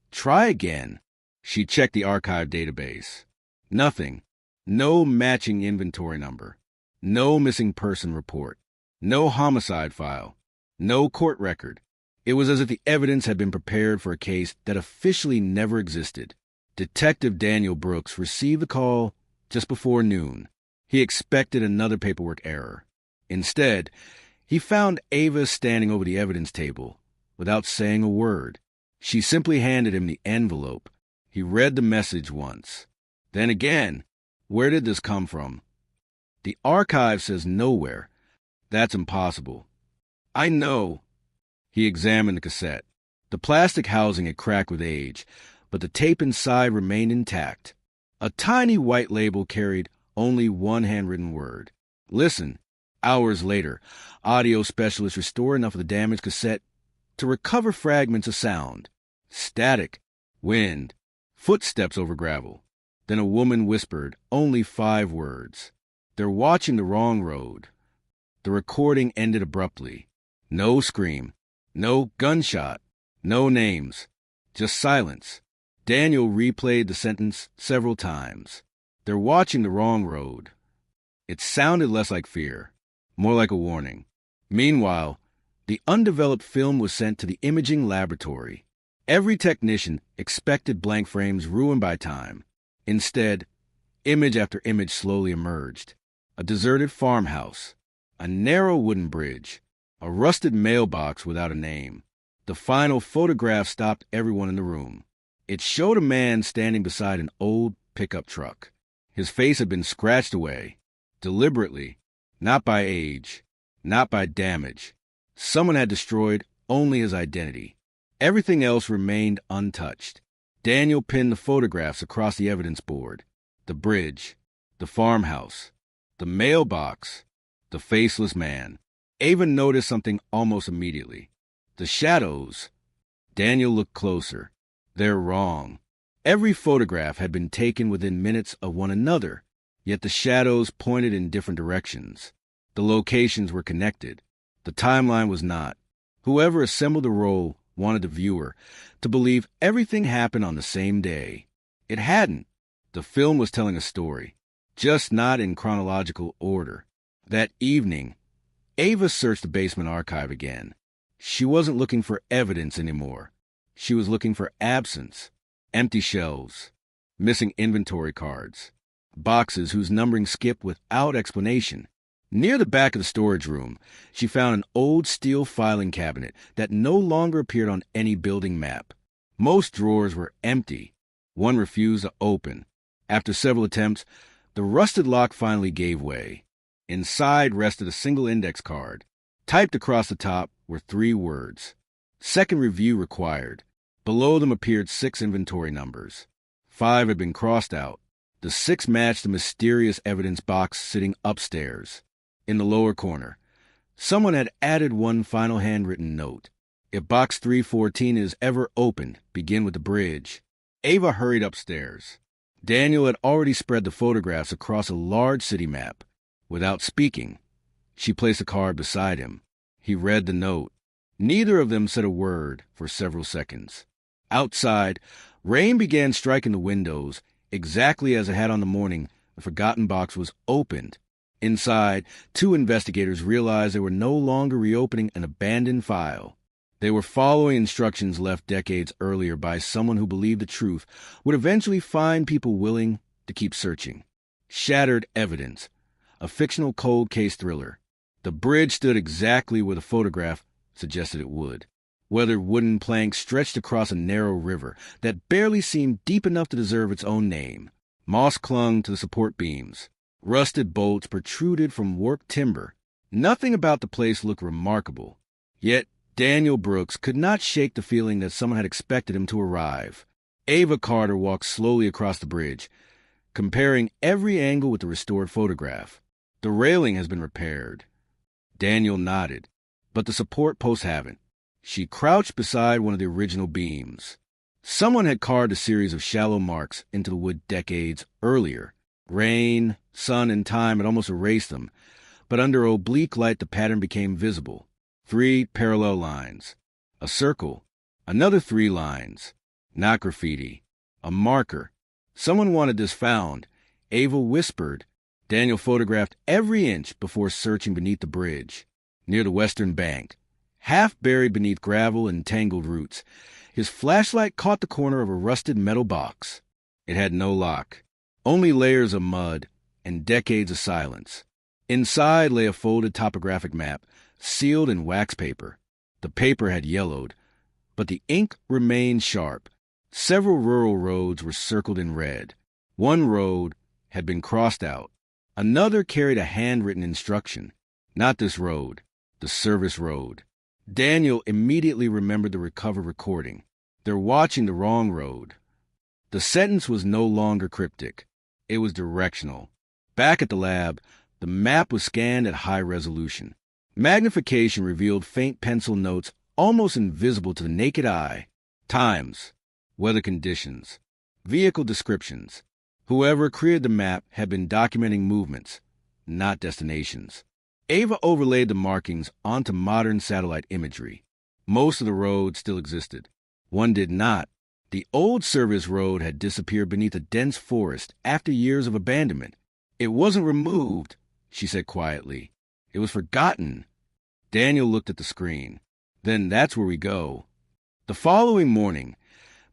try again." She checked the archive database. Nothing. No matching inventory number. No missing person report. No homicide file. No court record. It was as if the evidence had been prepared for a case that officially never existed. Detective Daniel Brooks received the call just before noon. He expected another paperwork error. Instead, he found Ava standing over the evidence table without saying a word. She simply handed him the envelope. He read the message once. Then again. Where did this come from? The archive says nowhere. That's impossible. I know. He examined the cassette. The plastic housing had cracked with age, but the tape inside remained intact. A tiny white label carried only one handwritten word: listen. Hours later, audio specialists restored enough of the damaged cassette to recover fragments of sound: static, wind, footsteps over gravel. Then a woman whispered only 5 words. "They're watching the wrong road." The recording ended abruptly. No scream, no gunshot, no names, just silence. Daniel replayed the sentence several times. "They're watching the wrong road." It sounded less like fear, more like a warning. Meanwhile, the undeveloped film was sent to the imaging laboratory. Every technician expected blank frames ruined by time. Instead, image after image slowly emerged. A deserted farmhouse, a narrow wooden bridge, a rusted mailbox without a name. The final photograph stopped everyone in the room. It showed a man standing beside an old pickup truck. His face had been scratched away, deliberately, not by age, not by damage. Someone had destroyed only his identity. Everything else remained untouched. Daniel pinned the photographs across the evidence board. The bridge, the farmhouse, the mailbox, the faceless man. Ava noticed something almost immediately. The shadows. Daniel looked closer. They're wrong. Every photograph had been taken within minutes of one another, yet the shadows pointed in different directions. The locations were connected. The timeline was not. Whoever assembled the roll wanted the viewer to believe everything happened on the same day. It hadn't. The film was telling a story, just not in chronological order. That evening, Ava searched the basement archive again. She wasn't looking for evidence anymore. She was looking for absence. Empty shelves, missing inventory cards, boxes whose numbering skipped without explanation. Near the back of the storage room, she found an old steel filing cabinet that no longer appeared on any building map. Most drawers were empty. One refused to open. After several attempts, the rusted lock finally gave way. Inside rested a single index card. Typed across the top were 3 words. "Second review required." Below them appeared 6 inventory numbers. 5 had been crossed out. The 6 matched the mysterious evidence box sitting upstairs. In the lower corner, someone had added one final handwritten note. "If box 314 is ever opened, begin with the bridge." Ava hurried upstairs. Daniel had already spread the photographs across a large city map. Without speaking, she placed a card beside him. He read the note. Neither of them said a word for several seconds. Outside, rain began striking the windows, exactly as it had on the morning the forgotten box was opened. Inside, 2 investigators realized they were no longer reopening an abandoned file. They were following instructions left decades earlier by someone who believed the truth would eventually find people willing to keep searching. Shattered Evidence, a fictional cold case thriller. The bridge stood exactly where the photograph suggested it would. Weathered wooden planks stretched across a narrow river that barely seemed deep enough to deserve its own name. Moss clung to the support beams. Rusted bolts protruded from warped timber. Nothing about the place looked remarkable. Yet Daniel Brooks could not shake the feeling that someone had expected him to arrive. Ava Carter walked slowly across the bridge, comparing every angle with the restored photograph. "The railing has been repaired." Daniel nodded, but the support posts haven't. She crouched beside one of the original beams. Someone had carved a series of shallow marks into the wood decades earlier. Rain, sun, and time had almost erased them, but under oblique light the pattern became visible. 3 parallel lines. A circle. Another 3 lines. Not graffiti. A marker. Someone wanted this found. Ava whispered. Daniel photographed every inch before searching beneath the bridge. Near the western bank, half buried beneath gravel and tangled roots, his flashlight caught the corner of a rusted metal box. It had no lock. Only layers of mud and decades of silence. Inside lay a folded topographic map, sealed in wax paper. The paper had yellowed, but the ink remained sharp. Several rural roads were circled in red. One road had been crossed out. Another carried a handwritten instruction. Not this road, the service road. Daniel immediately remembered the recovered recording. "They're watching the wrong road." The sentence was no longer cryptic. It was directional. Back at the lab, the map was scanned at high resolution. Magnification revealed faint pencil notes almost invisible to the naked eye. Times, weather conditions, vehicle descriptions. Whoever created the map had been documenting movements, not destinations. Ava overlaid the markings onto modern satellite imagery. Most of the road still existed. One did not. The old service road had disappeared beneath a dense forest after years of abandonment. It wasn't removed, she said quietly. It was forgotten. Daniel looked at the screen. Then that's where we go. The following morning,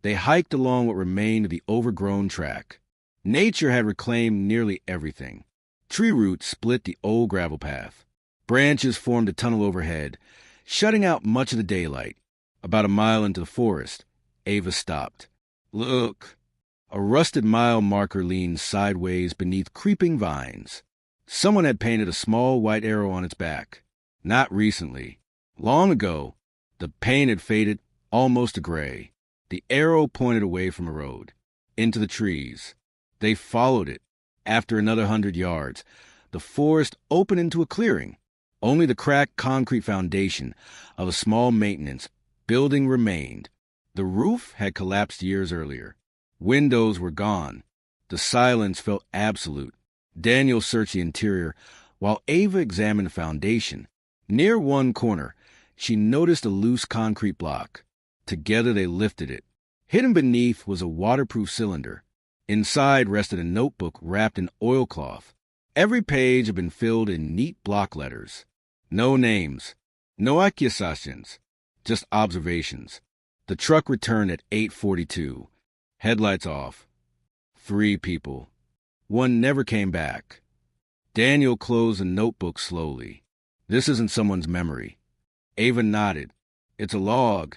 they hiked along what remained of the overgrown track. Nature had reclaimed nearly everything. Tree roots split the old gravel path. Branches formed a tunnel overhead, shutting out much of the daylight. About a mile into the forest, Ava stopped. Look! A rusted mile marker leaned sideways beneath creeping vines. Someone had painted a small white arrow on its back. Not recently. Long ago, the paint had faded almost to gray. The arrow pointed away from the road, into the trees. They followed it. After another 100 yards, the forest opened into a clearing. Only the cracked concrete foundation of a small maintenance building remained. The roof had collapsed years earlier. Windows were gone. The silence felt absolute. Daniel searched the interior while Ava examined the foundation. Near one corner, she noticed a loose concrete block. Together they lifted it. Hidden beneath was a waterproof cylinder. Inside rested a notebook wrapped in oilcloth. Every page had been filled in neat block letters. No names, no accusations, just observations. The truck returned at 8:42. Headlights off. 3 people. One never came back. Daniel closed the notebook slowly. This isn't someone's memory. Ava nodded. It's a log.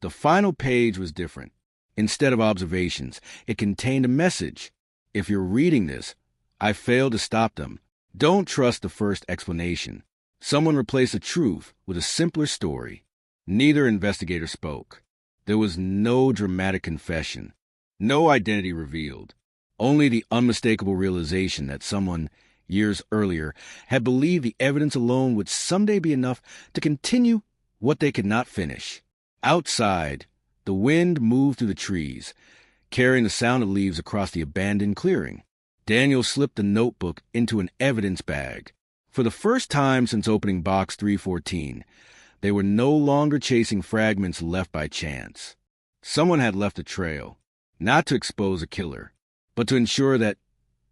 The final page was different. Instead of observations, it contained a message. If you're reading this, I failed to stop them. Don't trust the first explanation. Someone replaced the truth with a simpler story. Neither investigator spoke. There was no dramatic confession, no identity revealed, only the unmistakable realization that someone, years earlier, had believed the evidence alone would someday be enough to continue what they could not finish. Outside, the wind moved through the trees, carrying the sound of leaves across the abandoned clearing. Daniel slipped the notebook into an evidence bag. For the first time since opening box 314, they were no longer chasing fragments left by chance. Someone had left a trail, not to expose a killer, but to ensure that,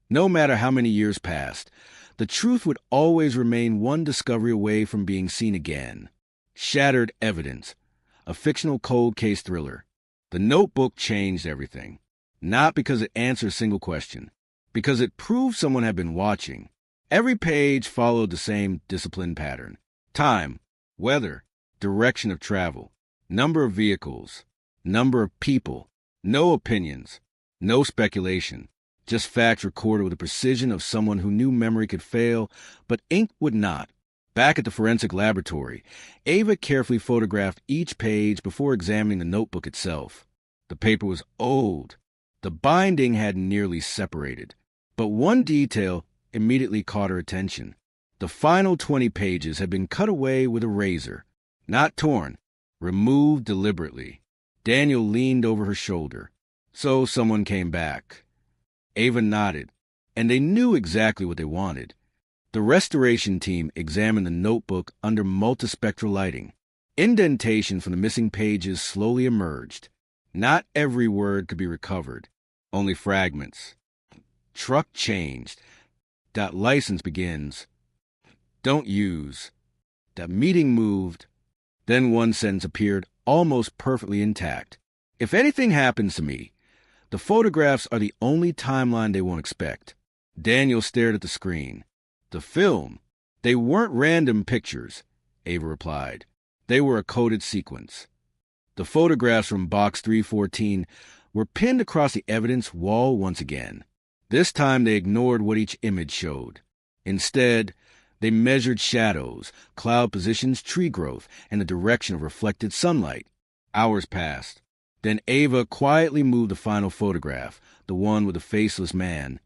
no matter how many years passed, the truth would always remain one discovery away from being seen again. Shattered Evidence, a fictional cold case thriller. The notebook changed everything, not because it answered a single question, because it proved someone had been watching. Every page followed the same disciplined pattern. Time, weather, direction of travel, number of vehicles, number of people, no opinions, no speculation, just facts recorded with the precision of someone who knew memory could fail, but ink would not. Back at the forensic laboratory, Ava carefully photographed each page before examining the notebook itself. The paper was old. The binding had nearly separated. But one detail immediately caught her attention. The final 20 pages had been cut away with a razor. Not torn, removed deliberately. Daniel leaned over her shoulder. So someone came back. Ava nodded, and they knew exactly what they wanted. The restoration team examined the notebook under multispectral lighting. Indentation from the missing pages slowly emerged. Not every word could be recovered, only fragments. Truck changed. That license begins. Don't use. That meeting moved. Then one sentence appeared almost perfectly intact. If anything happens to me, the photographs are the only timeline they won't expect. Daniel stared at the screen. The film. They weren't random pictures, Ava replied. They were a coded sequence. The photographs from box 314 were pinned across the evidence wall once again. This time they ignored what each image showed. Instead, they measured shadows, cloud positions, tree growth, and the direction of reflected sunlight. Hours passed. Then Ava quietly moved the final photograph, the one with the faceless man,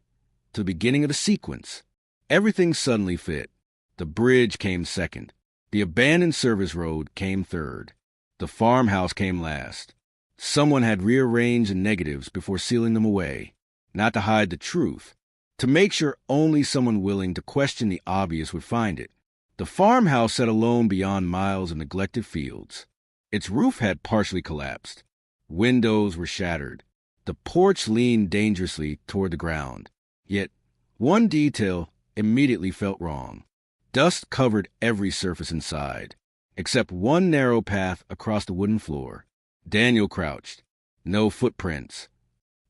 to the beginning of the sequence. Everything suddenly fit. The bridge came second. The abandoned service road came third. The farmhouse came last. Someone had rearranged the negatives before sealing them away. not to hide the truth, to make sure only someone willing to question the obvious would find it. The farmhouse sat alone beyond miles of neglected fields. Its roof had partially collapsed. Windows were shattered. The porch leaned dangerously toward the ground. Yet, one detail immediately felt wrong. Dust covered every surface inside, except one narrow path across the wooden floor. Daniel crouched. No footprints.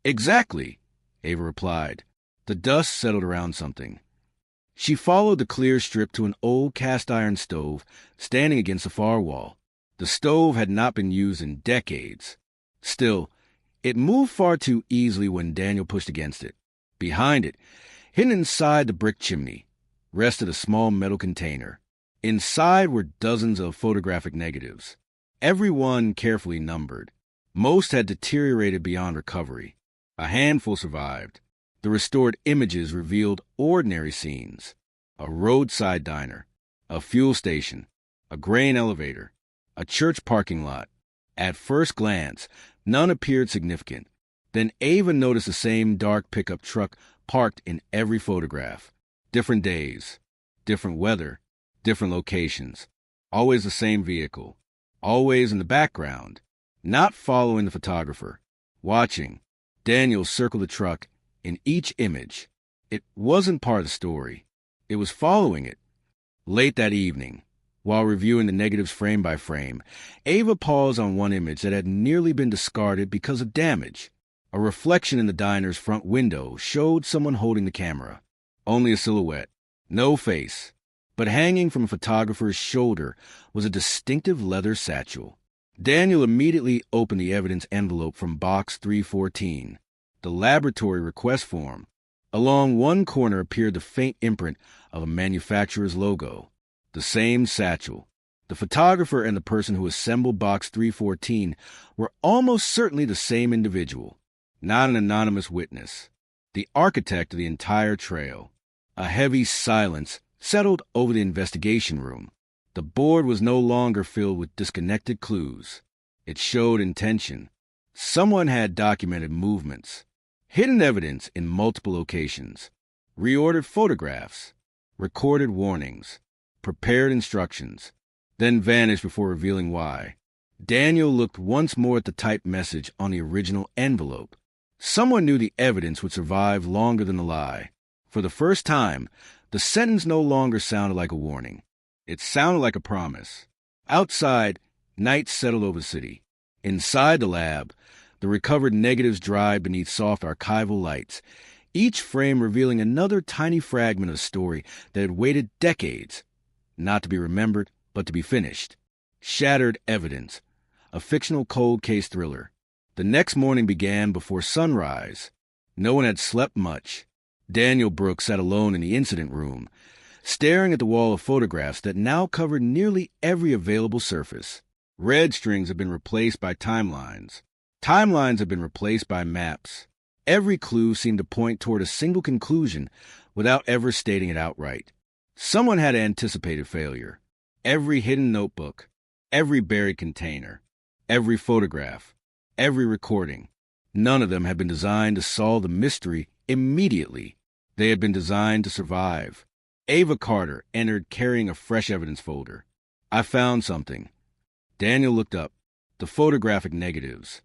Exactly, Ava replied. The dust settled around something. She followed the clear strip to an old cast-iron stove standing against the far wall. The stove had not been used in decades. Still, it moved far too easily when Daniel pushed against it. Behind it, hidden inside the brick chimney, rested a small metal container. Inside were dozens of photographic negatives, every one carefully numbered. Most had deteriorated beyond recovery. A handful survived. The restored images revealed ordinary scenes: a roadside diner, a fuel station, a grain elevator, a church parking lot. At first glance, none appeared significant. Then Ava noticed the same dark pickup truck parked in every photograph. Different days, different weather, different locations. Always the same vehicle. Always in the background, not following the photographer. Watching, Daniel circled the truck in each image. It wasn't part of the story. It was following it. Late that evening, while reviewing the negatives frame by frame, Ava paused on one image that had nearly been discarded because of damage. A reflection in the diner's front window showed someone holding the camera. Only a silhouette, no face, but hanging from a photographer's shoulder was a distinctive leather satchel. Daniel immediately opened the evidence envelope from Box 314, the laboratory request form. Along one corner appeared the faint imprint of a manufacturer's logo. The same satchel. The photographer and the person who assembled Box 314 were almost certainly the same individual, not an anonymous witness. The architect of the entire trail. A heavy silence settled over the investigation room. The board was no longer filled with disconnected clues. It showed intention. Someone had documented movements, hidden evidence in multiple locations, reordered photographs, recorded warnings, prepared instructions, then vanished before revealing why. Daniel looked once more at the typed message on the original envelope. Someone knew the evidence would survive longer than the lie. For the first time, the sentence no longer sounded like a warning. It sounded like a promise. Outside, night settled over the city. Inside the lab, the recovered negatives dried beneath soft archival lights, each frame revealing another tiny fragment of a story that had waited decades, not to be remembered, but to be finished. Shattered evidence, a fictional cold case thriller. The next morning began before sunrise. No one had slept much. Daniel Brooks sat alone in the incident room, staring at the wall of photographs that now covered nearly every available surface. Red strings had been replaced by timelines. Timelines had been replaced by maps. Every clue seemed to point toward a single conclusion without ever stating it outright. Someone had anticipated failure. Every hidden notebook, every buried container, every photograph, every recording. None of them had been designed to solve the mystery immediately. They had been designed to survive. Ava Carter entered carrying a fresh evidence folder. I found something. Daniel looked up. The photographic negatives.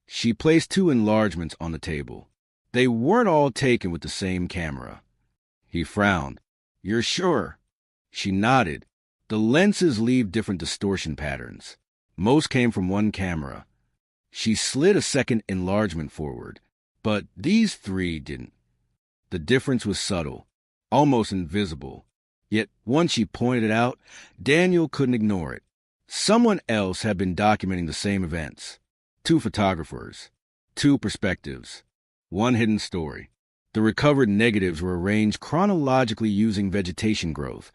She placed 2 enlargements on the table. They weren't all taken with the same camera. He frowned. You're sure? She nodded. The lenses leave different distortion patterns. Most came from one camera. She slid a second enlargement forward, but these 3 didn't. The difference was subtle, almost invisible. Yet once she pointed it out, Daniel couldn't ignore it. Someone else had been documenting the same events. 2 photographers, 2 perspectives, 1 hidden story. The recovered negatives were arranged chronologically using vegetation growth,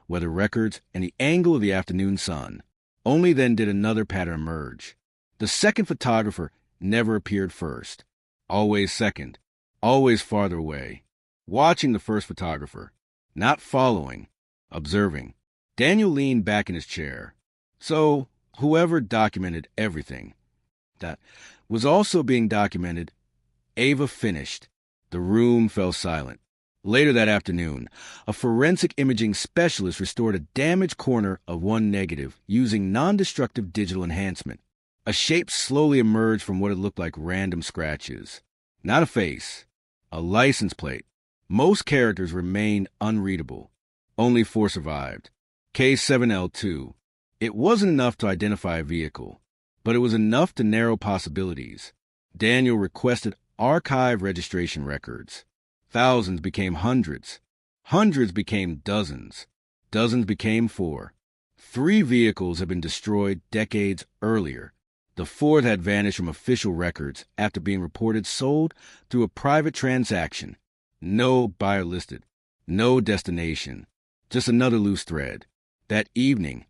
weather records, and the angle of the afternoon sun. Only then did another pattern emerge. The second photographer never appeared first. Always second. Always farther away. Watching the first photographer. Not following. Observing. Daniel leaned back in his chair. So, whoever documented everything that was also being documented. Ava finished. The room fell silent. Later that afternoon, a forensic imaging specialist restored a damaged corner of one negative using non-destructive digital enhancement. A shape slowly emerged from what had looked like random scratches. Not a face, a license plate. Most characters remained unreadable. Only 4 survived. K7L2. It wasn't enough to identify a vehicle, but it was enough to narrow possibilities. Daniel requested archive registration records. Thousands became hundreds. Hundreds became dozens. Dozens became 4. 3 vehicles had been destroyed decades earlier. The 4th had vanished from official records after being reported sold through a private transaction. No buyer listed. No destination. Just another loose thread. That evening,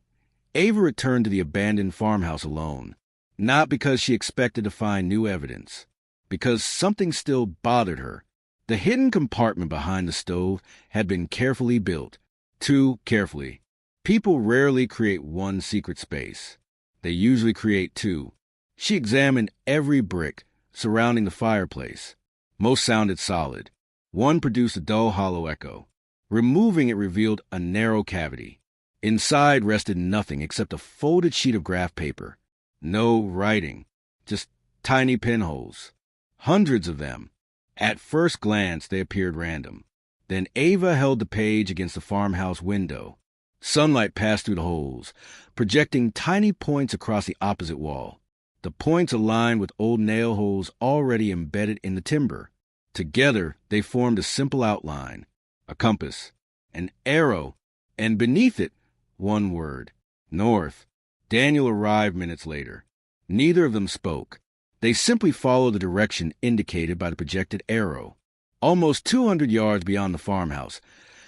Ava returned to the abandoned farmhouse alone. Not because she expected to find new evidence. Because something still bothered her. The hidden compartment behind the stove had been carefully built. Too carefully. People rarely create one secret space. They usually create 2. She examined every brick surrounding the fireplace. Most sounded solid. One produced a dull, hollow echo. Removing it revealed a narrow cavity. Inside rested nothing except a folded sheet of graph paper. No writing, just tiny pinholes. Hundreds of them. At first glance, they appeared random. Then Ava held the page against the farmhouse window. Sunlight passed through the holes, projecting tiny points across the opposite wall. The points aligned with old nail holes already embedded in the timber. Together, they formed a simple outline, a compass, an arrow, and beneath it, one word, north. Daniel arrived minutes later. Neither of them spoke. They simply followed the direction indicated by the projected arrow. Almost 200 yards beyond the farmhouse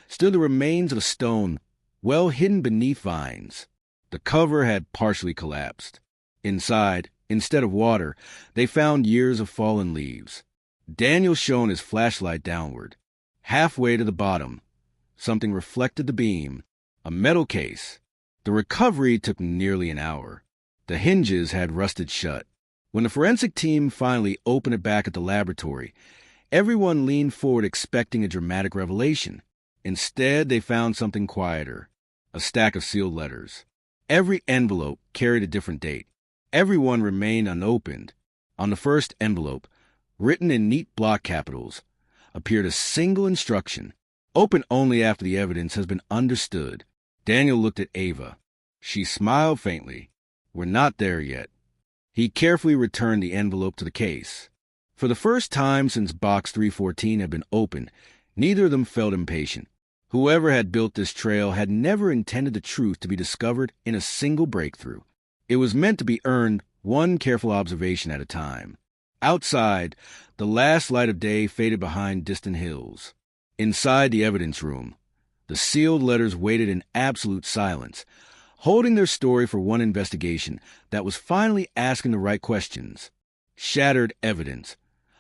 stood the remains of a stone well hidden beneath vines. The cover had partially collapsed. Inside, instead of water, they found years of fallen leaves. Daniel shone his flashlight downward. Halfway to the bottom, something reflected the beam, a metal case. The recovery took nearly an hour. The hinges had rusted shut. When the forensic team finally opened it back at the laboratory, everyone leaned forward expecting a dramatic revelation. Instead, they found something quieter, a stack of sealed letters. Every envelope carried a different date. Every one remained unopened. On the first envelope, written in neat block capitals, appeared a single instruction: open only after the evidence has been understood. Daniel looked at Ava. She smiled faintly. We're not there yet. He carefully returned the envelope to the case. For the first time since Box 314 had been opened, neither of them felt impatient. Whoever had built this trail had never intended the truth to be discovered in a single breakthrough. It was meant to be earned one careful observation at a time. Outside, the last light of day faded behind distant hills. Inside the evidence room, the sealed letters waited in absolute silence, holding their story for one investigation that was finally asking the right questions. Shattered Evidence,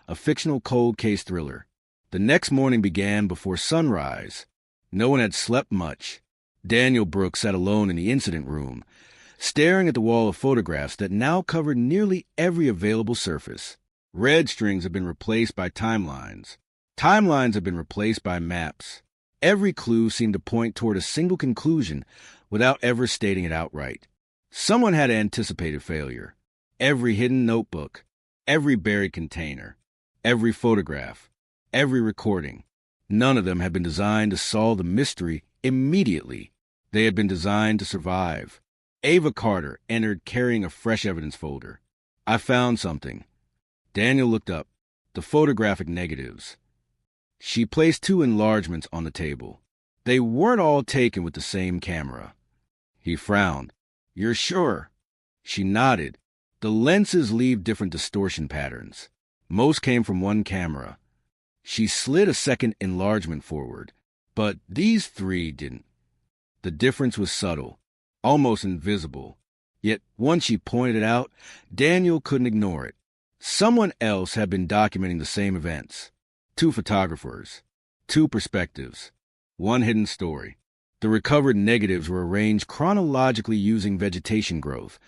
a fictional cold case thriller. The next morning began before sunrise. No one had slept much. Daniel Brooks sat alone in the incident room, staring at the wall of photographs that now covered nearly every available surface. Red strings had been replaced by timelines. Timelines had been replaced by maps. Every clue seemed to point toward a single conclusion without ever stating it outright. Someone had anticipated failure. Every hidden notebook, every buried container, every photograph, every recording. None of them had been designed to solve the mystery immediately. They had been designed to survive. Ava Carter entered carrying a fresh evidence folder. I found something. Daniel looked up. The photographic negatives. She placed 2 enlargements on the table. They weren't all taken with the same camera. He frowned. You're sure? She nodded. The lenses leave different distortion patterns. Most came from one camera. She slid a second enlargement forward, but these 3 didn't. The difference was subtle, almost invisible. Yet once she pointed it out, Daniel couldn't ignore it. Someone else had been documenting the same events. 2 photographers, 2 perspectives, 1 hidden story. The recovered negatives were arranged chronologically using vegetation growth,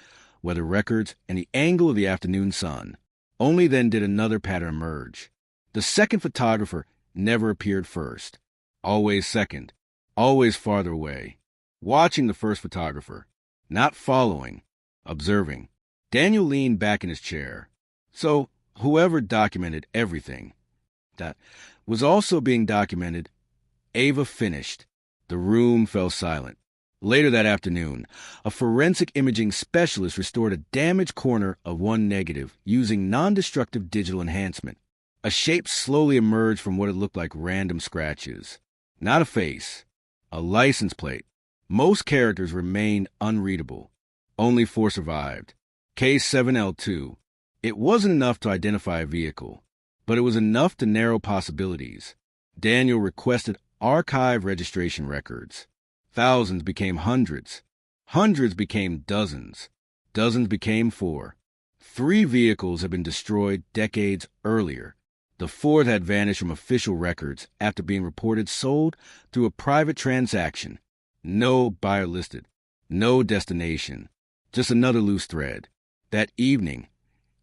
weather records, and the angle of the afternoon sun. Only then did another pattern emerge. The second photographer never appeared first. Always second. Always farther away. Watching the first photographer. Not following. Observing. Daniel leaned back in his chair. So, whoever documented everything that was also being documented. Ava finished. The room fell silent. Later that afternoon, a forensic imaging specialist restored a damaged corner of one negative using non-destructive digital enhancement. A shape slowly emerged from what had looked like random scratches. Not a face. A license plate. Most characters remained unreadable. Only 4 survived. K7L2. It wasn't enough to identify a vehicle, but it was enough to narrow possibilities. Daniel requested archive registration records. Thousands became hundreds. Hundreds became dozens. Dozens became 4. 3 vehicles had been destroyed decades earlier. The 4th had vanished from official records after being reported sold through a private transaction. No buyer listed. No destination. Just another loose thread. That evening,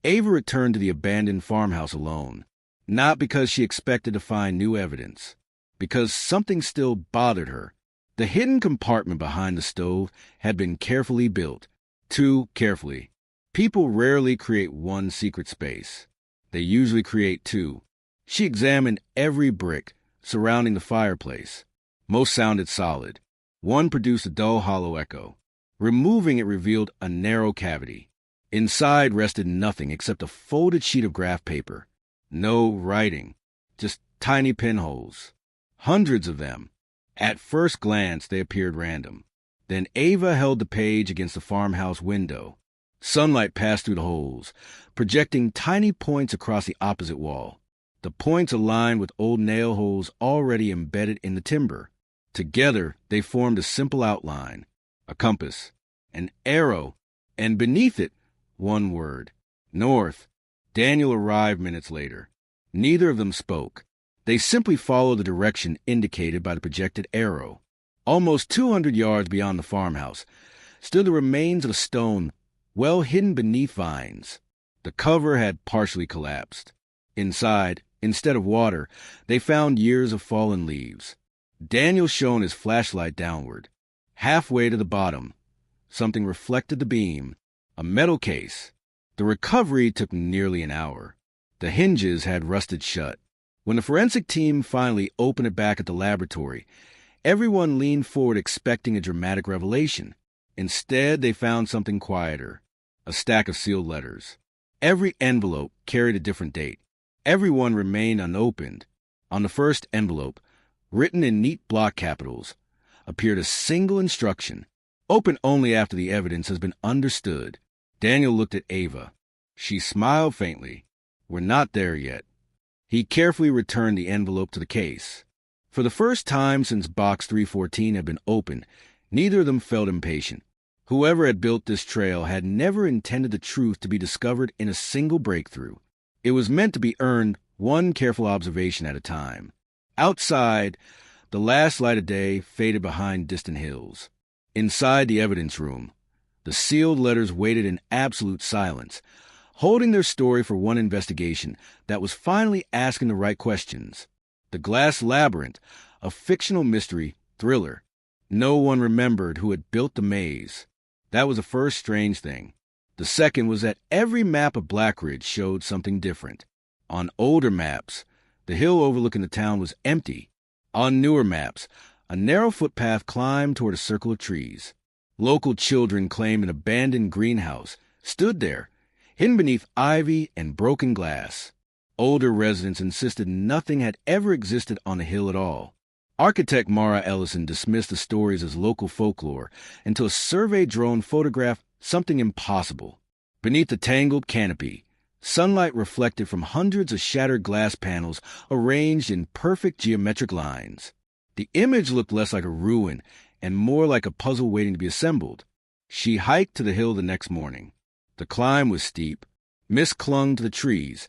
Ava returned to the abandoned farmhouse alone. Not because she expected to find new evidence. Because something still bothered her. The hidden compartment behind the stove had been carefully built. Too carefully. People rarely create one secret space. They usually create 2. She examined every brick surrounding the fireplace. Most sounded solid. One produced a dull, hollow echo. Removing it revealed a narrow cavity. Inside rested nothing except a folded sheet of graph paper. No writing. Just tiny pinholes. Hundreds of them. At first glance, they appeared random. Then Ava held the page against the farmhouse window. Sunlight passed through the holes, projecting tiny points across the opposite wall. The points aligned with old nail holes already embedded in the timber. Together, they formed a simple outline, a compass, an arrow, and beneath it, one word, north. Daniel arrived minutes later. Neither of them spoke. They simply followed the direction indicated by the projected arrow. Almost 200 yards beyond the farmhouse stood the remains of a stone well hidden beneath vines. The cover had partially collapsed. Inside, instead of water, they found years of fallen leaves. Daniel shone his flashlight downward. Halfway to the bottom, something reflected the beam, a metal case. The recovery took nearly an hour. The hinges had rusted shut. When the forensic team finally opened it back at the laboratory, everyone leaned forward expecting a dramatic revelation. Instead, they found something quieter, a stack of sealed letters. Every envelope carried a different date. Every one remained unopened. On the first envelope, written in neat block capitals, appeared a single instruction: open only after the evidence has been understood. Daniel looked at Ava. She smiled faintly. We're not there yet. He carefully returned the envelope to the case. For the first time since Box 314 had been opened, neither of them felt impatient. Whoever had built this trail had never intended the truth to be discovered in a single breakthrough. It was meant to be earned one careful observation at a time. Outside, the last light of day faded behind distant hills. Inside the evidence room, the sealed letters waited in absolute silence, holding their story for one investigation that was finally asking the right questions. The Glass Labyrinth, a fictional mystery thriller. No one remembered who had built the maze. That was the first strange thing. The second was that every map of Blackridge showed something different. On older maps, the hill overlooking the town was empty. On newer maps, a narrow footpath climbed toward a circle of trees. Local children claimed an abandoned greenhouse stood there, hidden beneath ivy and broken glass. Older residents insisted nothing had ever existed on the hill at all. Architect Mara Ellison dismissed the stories as local folklore until a survey drone photographed something impossible. Beneath the tangled canopy, sunlight reflected from hundreds of shattered glass panels arranged in perfect geometric lines. The image looked less like a ruin and more like a puzzle waiting to be assembled. She hiked to the hill the next morning. The climb was steep. Mist clung to the trees,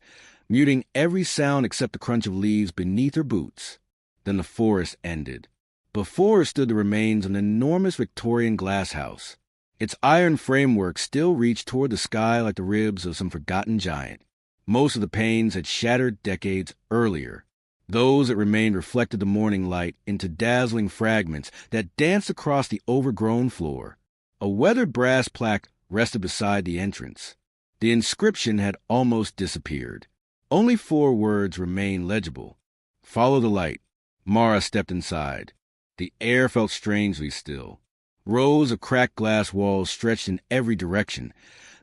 muting every sound except the crunch of leaves beneath her boots. Then the forest ended. Before her stood the remains of an enormous Victorian glass house. Its iron framework still reached toward the sky like the ribs of some forgotten giant. Most of the panes had shattered decades earlier. Those that remained reflected the morning light into dazzling fragments that danced across the overgrown floor. A weathered brass plaque rested beside the entrance. The inscription had almost disappeared. Only 4 words remained legible. Follow the light. Mara stepped inside. The air felt strangely still. Rows of cracked glass walls stretched in every direction,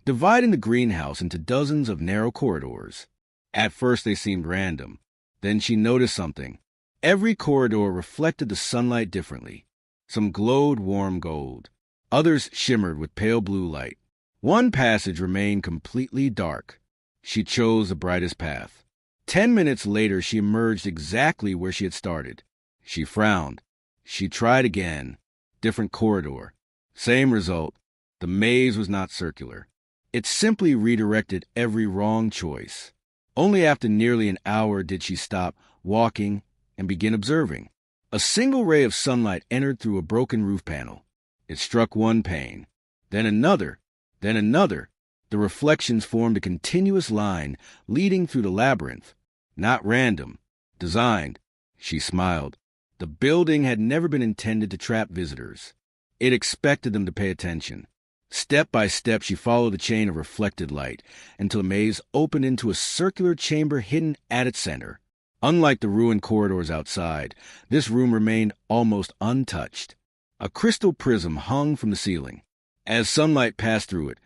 dividing the greenhouse into dozens of narrow corridors. At first they seemed random. Then she noticed something. Every corridor reflected the sunlight differently. Some glowed warm gold. Others shimmered with pale blue light. One passage remained completely dark. She chose the brightest path. 10 minutes later, she emerged exactly where she had started. She frowned. She tried again. Different corridor. Same result. The maze was not circular. It simply redirected every wrong choice. Only after nearly an hour did she stop walking and begin observing. A single ray of sunlight entered through a broken roof panel. It struck one pane, then another, then another. The reflections formed a continuous line leading through the labyrinth. Not random, designed. She smiled. The building had never been intended to trap visitors. It expected them to pay attention. Step by step, she followed the chain of reflected light until the maze opened into a circular chamber hidden at its center. Unlike the ruined corridors outside, this room remained almost untouched. A crystal prism hung from the ceiling. As sunlight passed through it,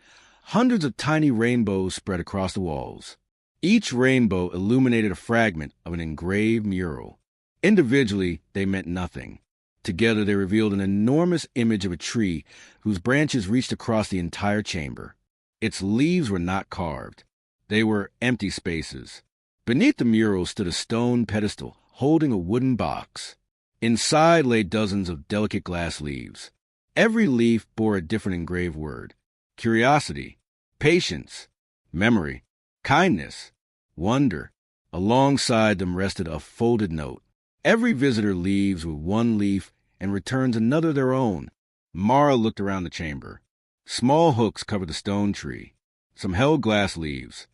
hundreds of tiny rainbows spread across the walls. Each rainbow illuminated a fragment of an engraved mural. Individually, they meant nothing. Together, they revealed an enormous image of a tree whose branches reached across the entire chamber. Its leaves were not carved. They were empty spaces. Beneath the mural stood a stone pedestal holding a wooden box. Inside lay dozens of delicate glass leaves. Every leaf bore a different engraved word: curiosity, patience, memory, kindness, wonder. Alongside them rested a folded note. Every visitor leaves with one leaf and returns another their own. Mara looked around the chamber. Small hooks covered the stone tree. Some held glass leaves.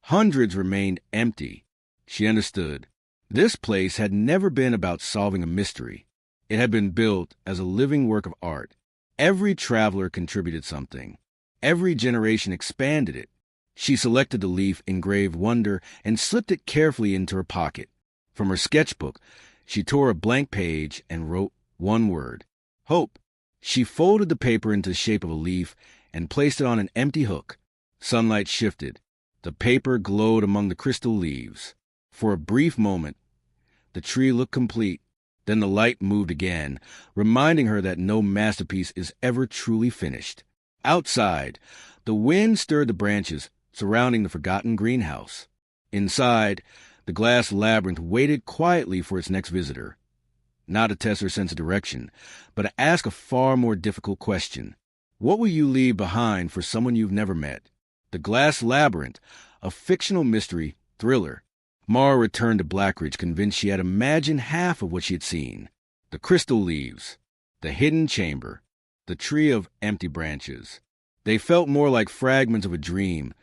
Hundreds remained empty. She understood. This place had never been about solving a mystery. It had been built as a living work of art. Every traveler contributed something. Every generation expanded it. She selected the leaf engraved wonder and slipped it carefully into her pocket. From her sketchbook, she tore a blank page and wrote one word: hope. She folded the paper into the shape of a leaf and placed it on an empty hook. Sunlight shifted. The paper glowed among the crystal leaves. For a brief moment, the tree looked complete. Then the light moved again, reminding her that no masterpiece is ever truly finished. Outside, the wind stirred the branches surrounding the forgotten greenhouse. Inside, the glass labyrinth waited quietly for its next visitor. Not to test her sense of direction, but to ask a far more difficult question. What will you leave behind for someone you've never met? The Glass Labyrinth, a fictional mystery thriller. Mara returned to Blackridge convinced she had imagined half of what she had seen. The crystal leaves, the hidden chamber, the tree of empty branches. They felt more like fragments of a dream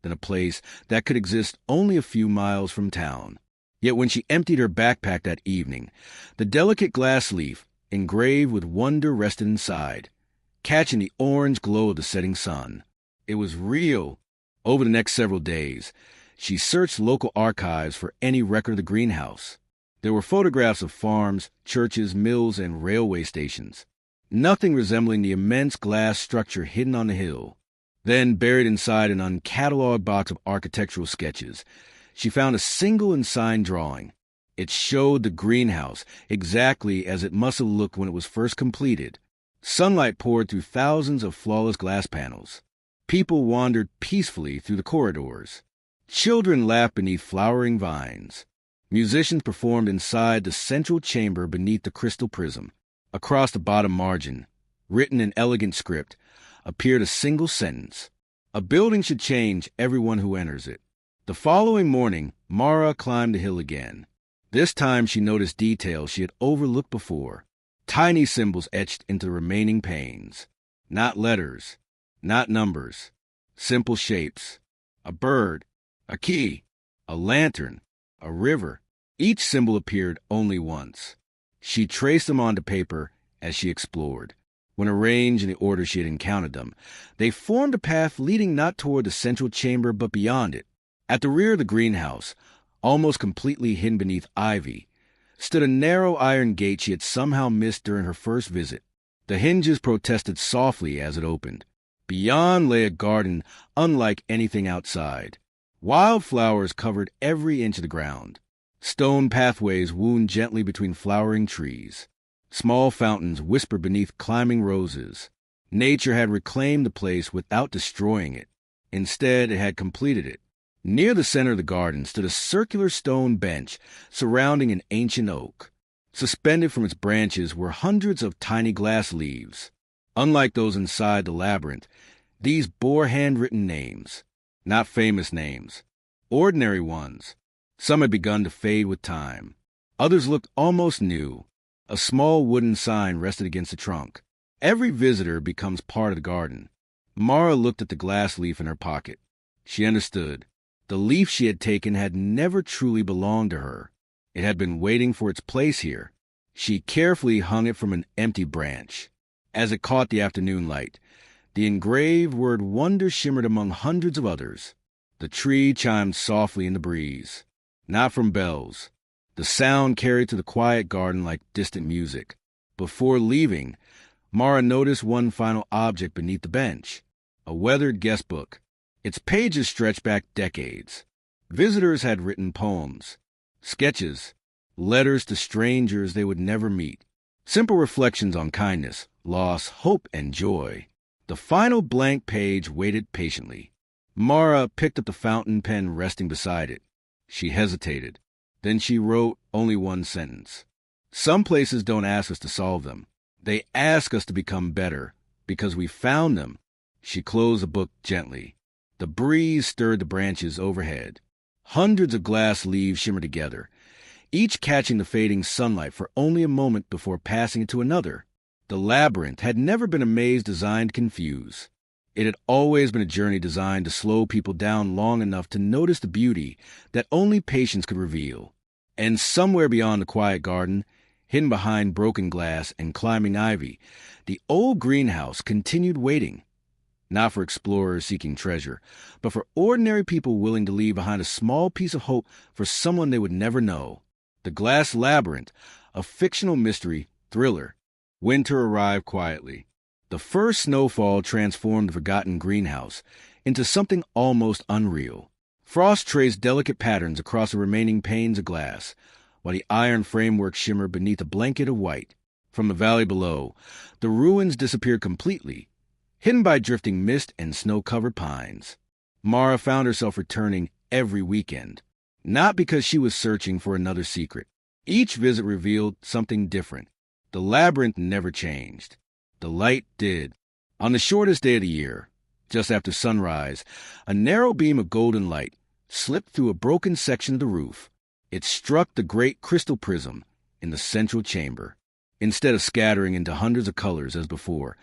than a place that could exist only a few miles from town. Yet when she emptied her backpack that evening, the delicate glass leaf, engraved with wonder, rested inside, catching the orange glow of the setting sun. It was real. Over the next several days, she searched local archives for any record of the greenhouse. There were photographs of farms, churches, mills, and railway stations. Nothing resembling the immense glass structure hidden on the hill. Then, buried inside an uncatalogued box of architectural sketches, she found a single unsigned drawing. It showed the greenhouse exactly as it must have looked when it was first completed. Sunlight poured through thousands of flawless glass panels. People wandered peacefully through the corridors. Children laughed beneath flowering vines. Musicians performed inside the central chamber beneath the crystal prism. Across the bottom margin, written in elegant script, appeared a single sentence: "A building should change everyone who enters it." The following morning, Mara climbed the hill again. This time she noticed details she had overlooked before. Tiny symbols etched into the remaining panes. Not letters, not numbers. Simple shapes. A bird, a key, a lantern, a river. Each symbol appeared only once. She traced them onto paper as she explored. When arranged in the order she had encountered them, they formed a path leading not toward the central chamber but beyond it. At the rear of the greenhouse, almost completely hidden beneath ivy, stood a narrow iron gate she had somehow missed during her first visit. The hinges protested softly as it opened. Beyond lay a garden unlike anything outside. Wildflowers covered every inch of the ground. Stone pathways wound gently between flowering trees. Small fountains whispered beneath climbing roses. Nature had reclaimed the place without destroying it. Instead, it had completed it. Near the center of the garden stood a circular stone bench surrounding an ancient oak. Suspended from its branches were hundreds of tiny glass leaves. Unlike those inside the labyrinth, these bore handwritten names. Not famous names. Ordinary ones. Some had begun to fade with time. Others looked almost new. A small wooden sign rested against the trunk. Every visitor becomes part of the garden. Mara looked at the glass leaf in her pocket. She understood. The leaf she had taken had never truly belonged to her. It had been waiting for its place here. She carefully hung it from an empty branch. As it caught the afternoon light, the engraved word wonder shimmered among hundreds of others. The tree chimed softly in the breeze. Not from bells. The sound carried to the quiet garden like distant music. Before leaving, Mara noticed one final object beneath the bench. A weathered guest book. Its pages stretched back decades. Visitors had written poems, sketches, letters to strangers they would never meet. Simple reflections on kindness, loss, hope, and joy. The final blank page waited patiently. Mara picked up the fountain pen resting beside it. She hesitated. Then she wrote only one sentence. Some places don't ask us to solve them. They ask us to become better, because we found them. She closed the book gently. The breeze stirred the branches overhead. Hundreds of glass leaves shimmered together, each catching the fading sunlight for only a moment before passing it to another. The labyrinth had never been a maze designed to confuse. It had always been a journey designed to slow people down long enough to notice the beauty that only patience could reveal. And somewhere beyond the quiet garden, hidden behind broken glass and climbing ivy, the old greenhouse continued waiting. Not for explorers seeking treasure, but for ordinary people willing to leave behind a small piece of hope for someone they would never know. The Glass Labyrinth, a fictional mystery thriller. Winter arrived quietly. The first snowfall transformed the forgotten greenhouse into something almost unreal. Frost traced delicate patterns across the remaining panes of glass, while the iron framework shimmered beneath a blanket of white. From the valley below, the ruins disappeared completely, hidden by drifting mist and snow-covered pines. Mara found herself returning every weekend, not because she was searching for another secret. Each visit revealed something different. The labyrinth never changed. The light did. On the shortest day of the year, just after sunrise, a narrow beam of golden light slipped through a broken section of the roof. It struck the great crystal prism in the central chamber. Instead of scattering into hundreds of colors as before,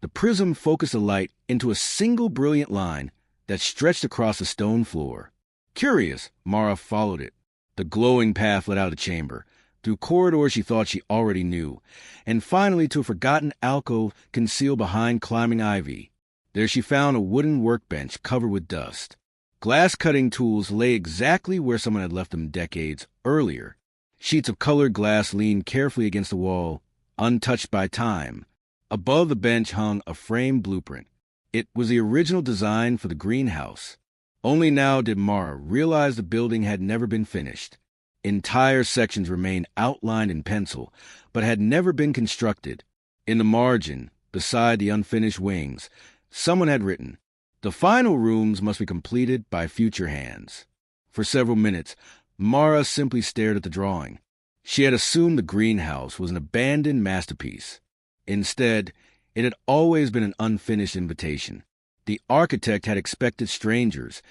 the prism focused the light into a single brilliant line that stretched across the stone floor. Curious, Mara followed it. The glowing path led out of the chamber, through corridors she thought she already knew, and finally to a forgotten alcove concealed behind climbing ivy. There she found a wooden workbench covered with dust. Glass-cutting tools lay exactly where someone had left them decades earlier. Sheets of colored glass leaned carefully against the wall, untouched by time. Above the bench hung a framed blueprint. It was the original design for the greenhouse. Only now did Mara realize the building had never been finished. Entire sections remained outlined in pencil, but had never been constructed. In the margin, beside the unfinished wings, someone had written, "The final rooms must be completed by future hands." For several minutes, Mara simply stared at the drawing. She had assumed the greenhouse was an abandoned masterpiece. Instead, it had always been an unfinished invitation. The architect had expected strangers,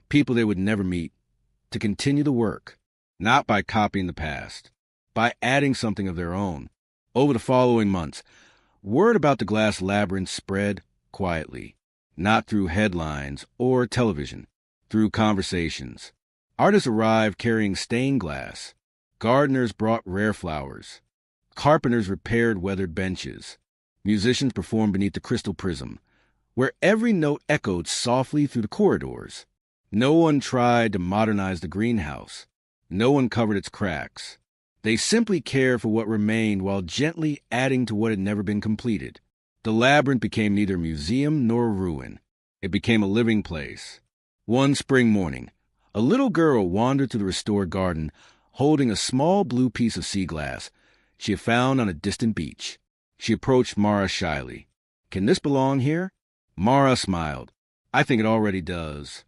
people they would never meet, to continue the work, not by copying the past, by adding something of their own. Over the following months, word about the Glass Labyrinth spread quietly, not through headlines or television, through conversations. Artists arrived carrying stained glass. Gardeners brought rare flowers. Carpenters repaired weathered benches. Musicians performed beneath the crystal prism, where every note echoed softly through the corridors. No one tried to modernize the greenhouse. No one covered its cracks. They simply cared for what remained while gently adding to what had never been completed. The labyrinth became neither a museum nor a ruin. It became a living place. One spring morning, a little girl wandered through the restored garden, holding a small blue piece of sea glass she had found on a distant beach. She approached Mara shyly. "Can this belong here?" Mara smiled. "I think it already does."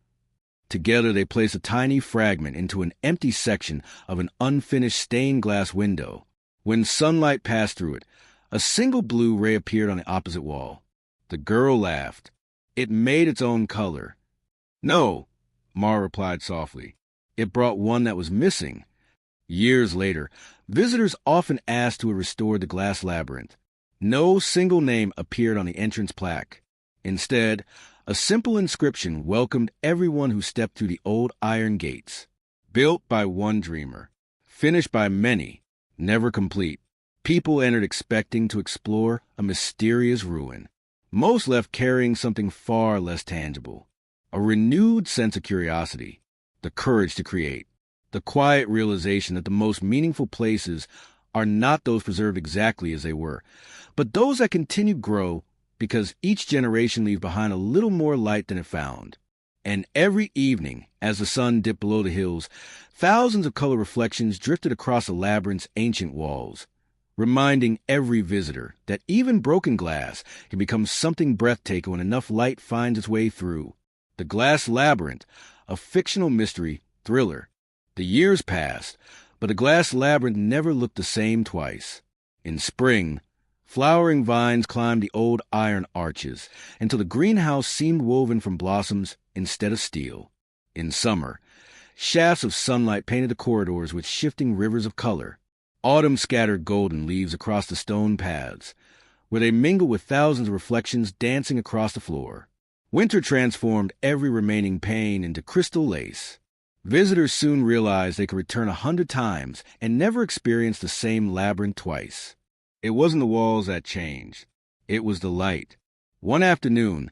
Together they placed a tiny fragment into an empty section of an unfinished stained glass window. When sunlight passed through it, a single blue ray appeared on the opposite wall. The girl laughed. It made its own color. "No," Mara replied softly. "It brought one that was missing." Years later, visitors often asked who had restored the glass labyrinth. No single name appeared on the entrance plaque. Instead, a simple inscription welcomed everyone who stepped through the old iron gates. Built by one dreamer, finished by many, never complete. People entered expecting to explore a mysterious ruin. Most left carrying something far less tangible. A renewed sense of curiosity, the courage to create, the quiet realization that the most meaningful places are not those preserved exactly as they were, but those that continue to grow because each generation leaves behind a little more light than it found. And every evening, as the sun dipped below the hills, thousands of color reflections drifted across the labyrinth's ancient walls, reminding every visitor that even broken glass can become something breathtaking when enough light finds its way through. The Glass Labyrinth, a fictional mystery thriller. The years passed, but the Glass Labyrinth never looked the same twice. In spring, flowering vines climbed the old iron arches until the greenhouse seemed woven from blossoms instead of steel. In summer, shafts of sunlight painted the corridors with shifting rivers of color. Autumn scattered golden leaves across the stone paths, where they mingled with thousands of reflections dancing across the floor. Winter transformed every remaining pane into crystal lace. Visitors soon realized they could return 100 times and never experience the same labyrinth twice. It wasn't the walls that changed. It was the light. One afternoon,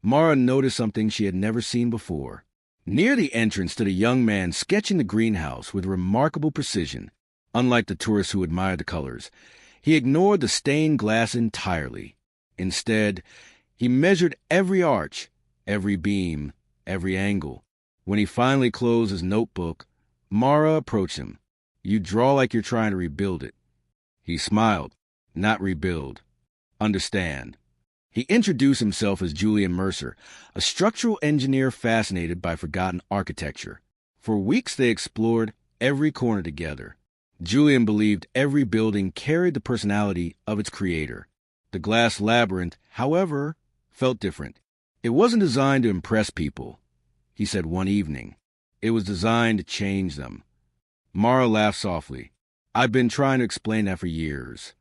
Mara noticed something she had never seen before. Near the entrance stood a young man sketching the greenhouse with remarkable precision. Unlike the tourists who admired the colors, he ignored the stained glass entirely. Instead, he measured every arch, every beam, every angle. When he finally closed his notebook, Mara approached him. "You draw like you're trying to rebuild it." He smiled. "Not rebuild. Understand." He introduced himself as Julian Mercer, a structural engineer fascinated by forgotten architecture. For weeks they explored every corner together. Julian believed every building carried the personality of its creator. The Glass Labyrinth, however, felt different. It wasn't designed to impress people, he said one evening. It was designed to change them. Mara laughed softly. "I've been trying to explain that for years."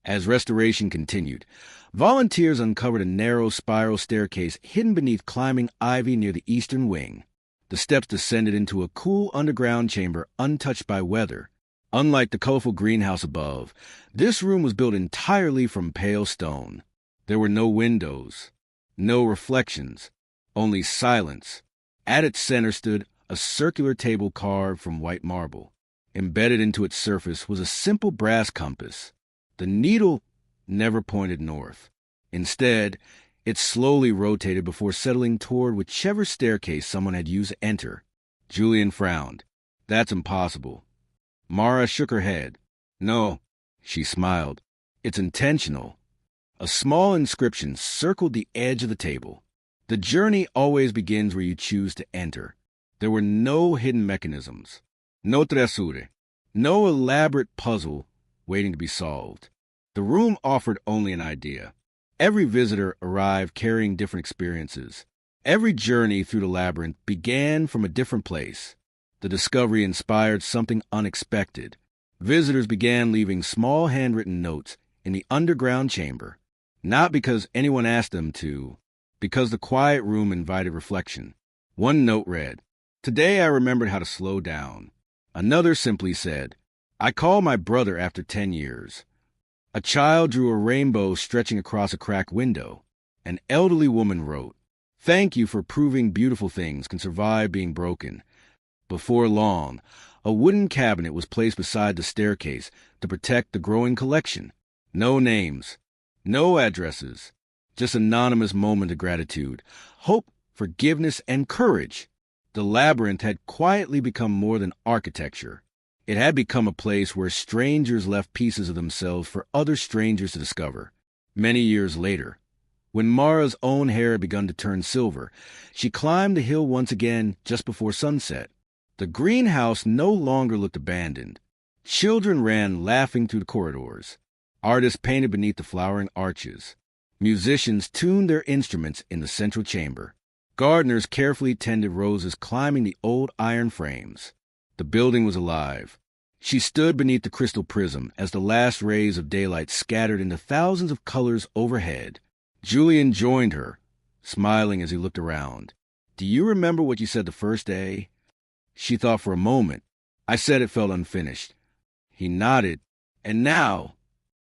As restoration continued, volunteers uncovered a narrow spiral staircase hidden beneath climbing ivy near the eastern wing. The steps descended into a cool underground chamber untouched by weather. Unlike the colorful greenhouse above, this room was built entirely from pale stone. There were no windows, no reflections, only silence. At its center stood a circular table carved from white marble. Embedded into its surface was a simple brass compass. The needle never pointed north. Instead, it slowly rotated before settling toward whichever staircase someone had used to enter. Julian frowned. "That's impossible." Mara shook her head. "No," she smiled. "It's intentional." A small inscription circled the edge of the table. "The journey always begins where you choose to enter." There were no hidden mechanisms, no tresure, no elaborate puzzle waiting to be solved. The room offered only an idea. Every visitor arrived carrying different experiences. Every journey through the labyrinth began from a different place. The discovery inspired something unexpected. Visitors began leaving small handwritten notes in the underground chamber, not because anyone asked them to, because the quiet room invited reflection. One note read, Today I remembered how to slow down. Another simply said, I called my brother after 10 years. A child drew a rainbow stretching across a cracked window. An elderly woman wrote, Thank you for proving beautiful things can survive being broken. Before long, a wooden cabinet was placed beside the staircase to protect the growing collection. No names, no addresses, just anonymous moment of gratitude, hope, forgiveness, and courage. The labyrinth had quietly become more than architecture. It had become a place where strangers left pieces of themselves for other strangers to discover. Many years later, when Mara's own hair had begun to turn silver, she climbed the hill once again just before sunset. The greenhouse no longer looked abandoned. Children ran laughing through the corridors. Artists painted beneath the flowering arches. Musicians tuned their instruments in the central chamber. Gardeners carefully tended roses climbing the old iron frames. The building was alive. She stood beneath the crystal prism as the last rays of daylight scattered into thousands of colors overhead. Julian joined her, smiling as he looked around. Do you remember what you said the first day? She thought for a moment. I said it felt unfinished. He nodded. And now?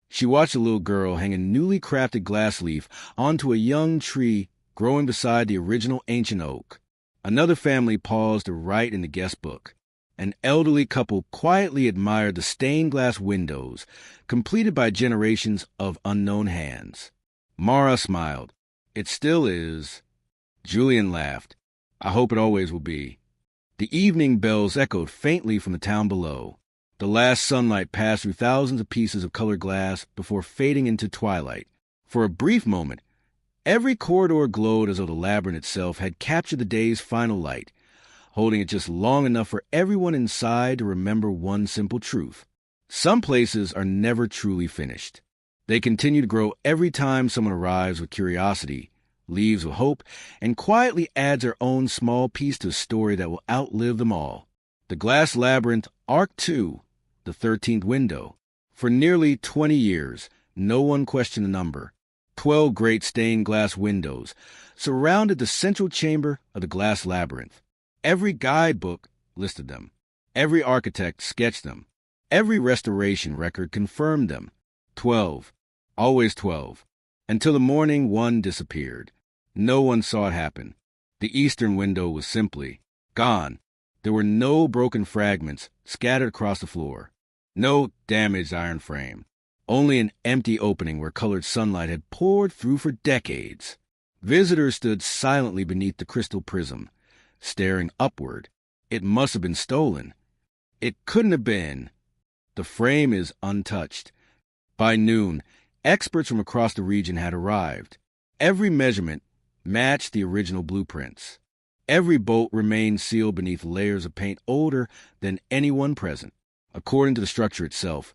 She watched a little girl hang a newly crafted glass leaf onto a young tree growing beside the original ancient oak. Another family paused to write in the guest book. An elderly couple quietly admired the stained glass windows, completed by generations of unknown hands. Mara smiled. It still is. Julian laughed. I hope it always will be. The evening bells echoed faintly from the town below. The last sunlight passed through thousands of pieces of colored glass before fading into twilight. For a brief moment, every corridor glowed as though the labyrinth itself had captured the day's final light, holding it just long enough for everyone inside to remember one simple truth. Some places are never truly finished. They continue to grow every time someone arrives with curiosity, leaves with hope, and quietly adds their own small piece to a story that will outlive them all. The Glass Labyrinth, Arc 2, the 13th window. For nearly 20 years, no one questioned the number. 12 great stained glass windows surrounded the central chamber of the Glass Labyrinth. Every guidebook listed them. Every architect sketched them. Every restoration record confirmed them. 12. Always 12. Until the morning one disappeared. No one saw it happen. The eastern window was simply gone. There were no broken fragments scattered across the floor. No damaged iron frame. Only an empty opening where colored sunlight had poured through for decades. Visitors stood silently beneath the crystal prism, staring upward. It must have been stolen. It couldn't have been. The frame is untouched. By noon, experts from across the region had arrived. Every measurement matched the original blueprints. Every bolt remained sealed beneath layers of paint older than anyone present. According to the structure itself,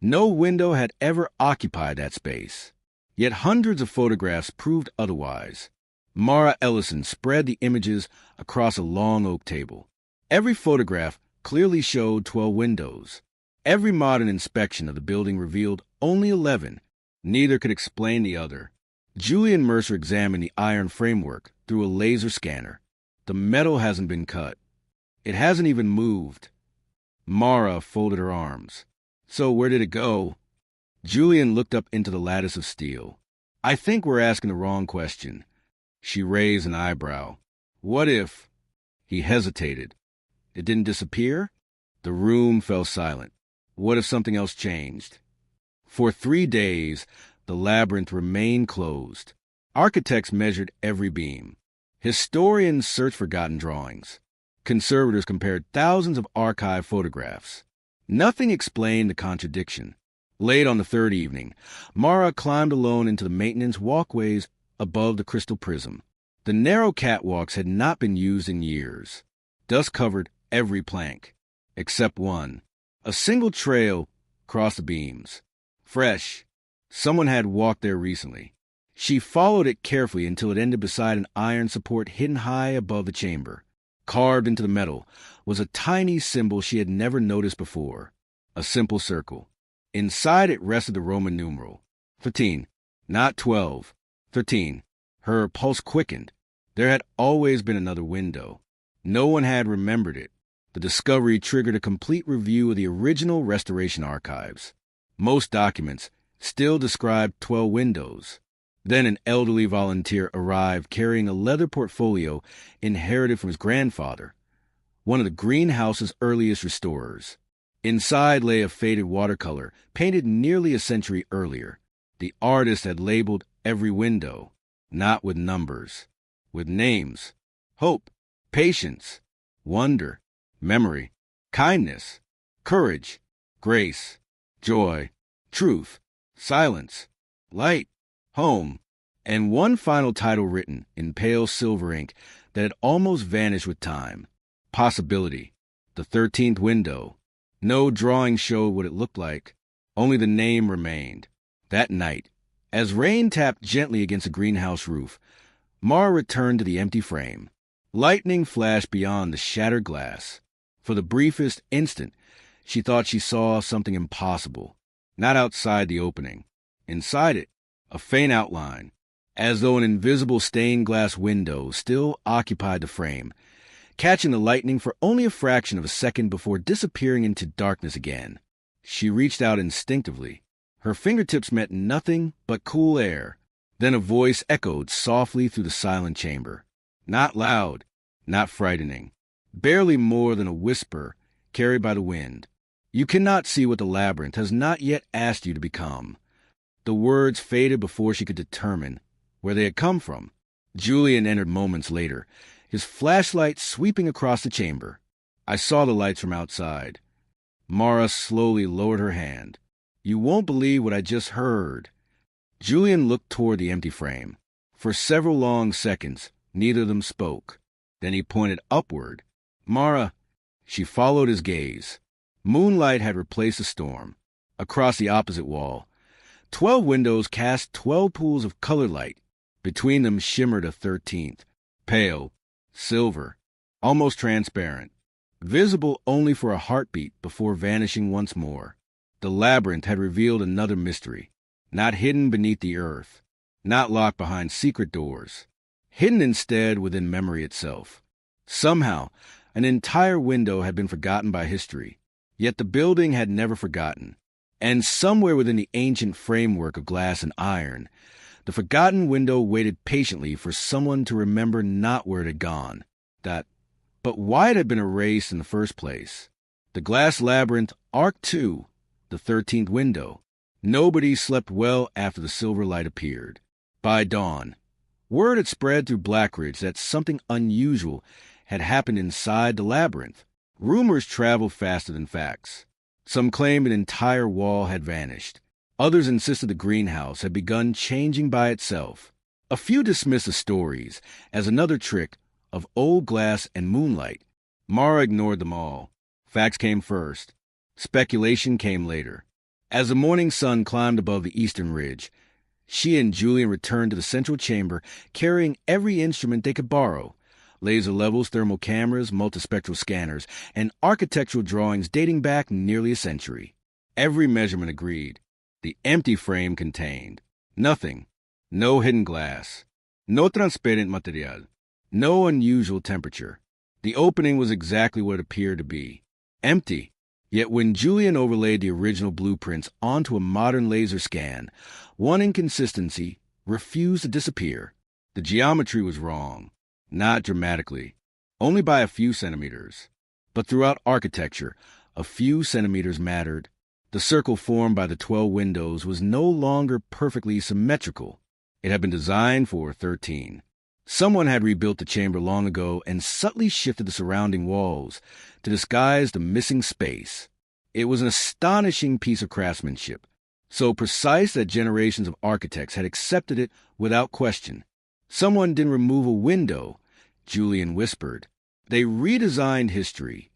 no window had ever occupied that space. Yet hundreds of photographs proved otherwise. Mara Ellison spread the images across a long oak table. Every photograph clearly showed 12 windows. Every modern inspection of the building revealed only 11. Neither could explain the other. Julian Mercer examined the iron framework through a laser scanner. The metal hasn't been cut. It hasn't even moved. Mara folded her arms. So where did it go? Julian looked up into the lattice of steel. I think we're asking the wrong question. She raised an eyebrow. What if? He hesitated. It didn't disappear? The room fell silent. What if something else changed? For 3 days, the labyrinth remained closed. Architects measured every beam. Historians searched forgotten drawings. Conservators compared thousands of archive photographs. Nothing explained the contradiction. Late on the third evening, Mara climbed alone into the maintenance walkways above the crystal prism. The narrow catwalks had not been used in years. Dust covered every plank, except one. A single trail crossed the beams. Fresh. Someone had walked there recently. She followed it carefully until it ended beside an iron support hidden high above the chamber. Carved into the metal was a tiny symbol she had never noticed before. A simple circle. Inside it rested the Roman numeral. 13, not 12. 13. Her pulse quickened. There had always been another window. No one had remembered it. The discovery triggered a complete review of the original restoration archives. Most documents still described 12 windows. Then an elderly volunteer arrived carrying a leather portfolio inherited from his grandfather, one of the greenhouse's earliest restorers. Inside lay a faded watercolor painted nearly a century earlier. The artist had labeled every window, not with numbers, with names: hope, patience, wonder, memory, kindness, courage, grace, joy, truth, silence, light, home, and one final title written in pale silver ink that had almost vanished with time: Possibility, the 13th window. No drawing showed what it looked like. Only the name remained. That night, as rain tapped gently against the greenhouse roof, Mara returned to the empty frame. Lightning flashed beyond the shattered glass. For the briefest instant, she thought she saw something impossible. Not outside the opening. Inside it, a faint outline, as though an invisible stained glass window still occupied the frame, catching the lightning for only a fraction of a second before disappearing into darkness again. She reached out instinctively. Her fingertips met nothing but cool air. Then a voice echoed softly through the silent chamber. Not loud, not frightening. Barely more than a whisper carried by the wind. You cannot see what the labyrinth has not yet asked you to become. The words faded before she could determine where they had come from. Julian entered moments later, his flashlight sweeping across the chamber. I saw the lights from outside. Mara slowly lowered her hand. You won't believe what I just heard. Julian looked toward the empty frame. For several long seconds, neither of them spoke. Then he pointed upward. Mara. She followed his gaze. Moonlight had replaced the storm. Across the opposite wall, 12 windows cast 12 pools of colored light. Between them shimmered a 13th, pale, silver, almost transparent, visible only for a heartbeat before vanishing once more. The labyrinth had revealed another mystery, not hidden beneath the earth, not locked behind secret doors, hidden instead within memory itself. Somehow, an entire window had been forgotten by history, yet the building had never forgotten. And somewhere within the ancient framework of glass and iron, the forgotten window waited patiently for someone to remember not where it had gone, but why it had been erased in the first place. The glass labyrinth, Arc 2, the 13th window. Nobody slept well after the silver light appeared. By dawn, word had spread through Blackridge that something unusual had happened inside the labyrinth. Rumors traveled faster than facts. Some claimed an entire wall had vanished. Others insisted the greenhouse had begun changing by itself. A few dismissed the stories as another trick of old glass and moonlight. Mara ignored them all. Facts came first. Speculation came later. As the morning sun climbed above the eastern ridge, she and Julian returned to the central chamber carrying every instrument they could borrow: laser levels, thermal cameras, multispectral scanners, and architectural drawings dating back nearly a century. Every measurement agreed. The empty frame contained nothing. No hidden glass. No transparent material. No unusual temperature. The opening was exactly what it appeared to be. Empty. Yet when Julian overlaid the original blueprints onto a modern laser scan, one inconsistency refused to disappear. The geometry was wrong. Not dramatically. Only by a few centimeters. But throughout architecture, a few centimeters mattered. The circle formed by the 12 windows was no longer perfectly symmetrical. It had been designed for 13. Someone had rebuilt the chamber long ago and subtly shifted the surrounding walls to disguise the missing space. It was an astonishing piece of craftsmanship, so precise that generations of architects had accepted it without question. Someone didn't remove a window, Julian whispered. They redesigned history.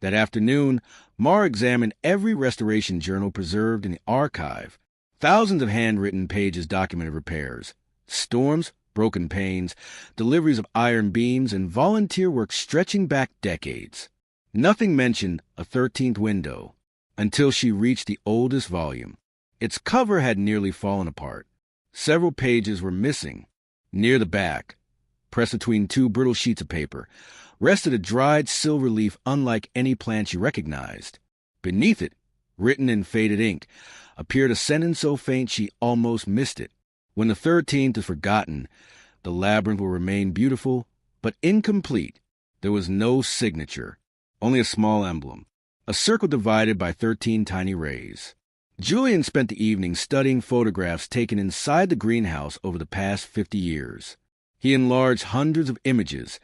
That afternoon, Mara examined every restoration journal preserved in the archive. Thousands of handwritten pages documented repairs, storms, broken panes, deliveries of iron beams, and volunteer work stretching back decades. Nothing mentioned a 13th window until she reached the oldest volume. Its cover had nearly fallen apart. Several pages were missing. Near the back, pressed between two brittle sheets of paper, rested a dried silver leaf unlike any plant she recognized. Beneath it, written in faded ink, appeared a sentence so faint she almost missed it. When the 13th is forgotten, the labyrinth will remain beautiful, but incomplete. There was no signature, only a small emblem, a circle divided by 13 tiny rays. Julian spent the evening studying photographs taken inside the greenhouse over the past 50 years. He enlarged hundreds of images,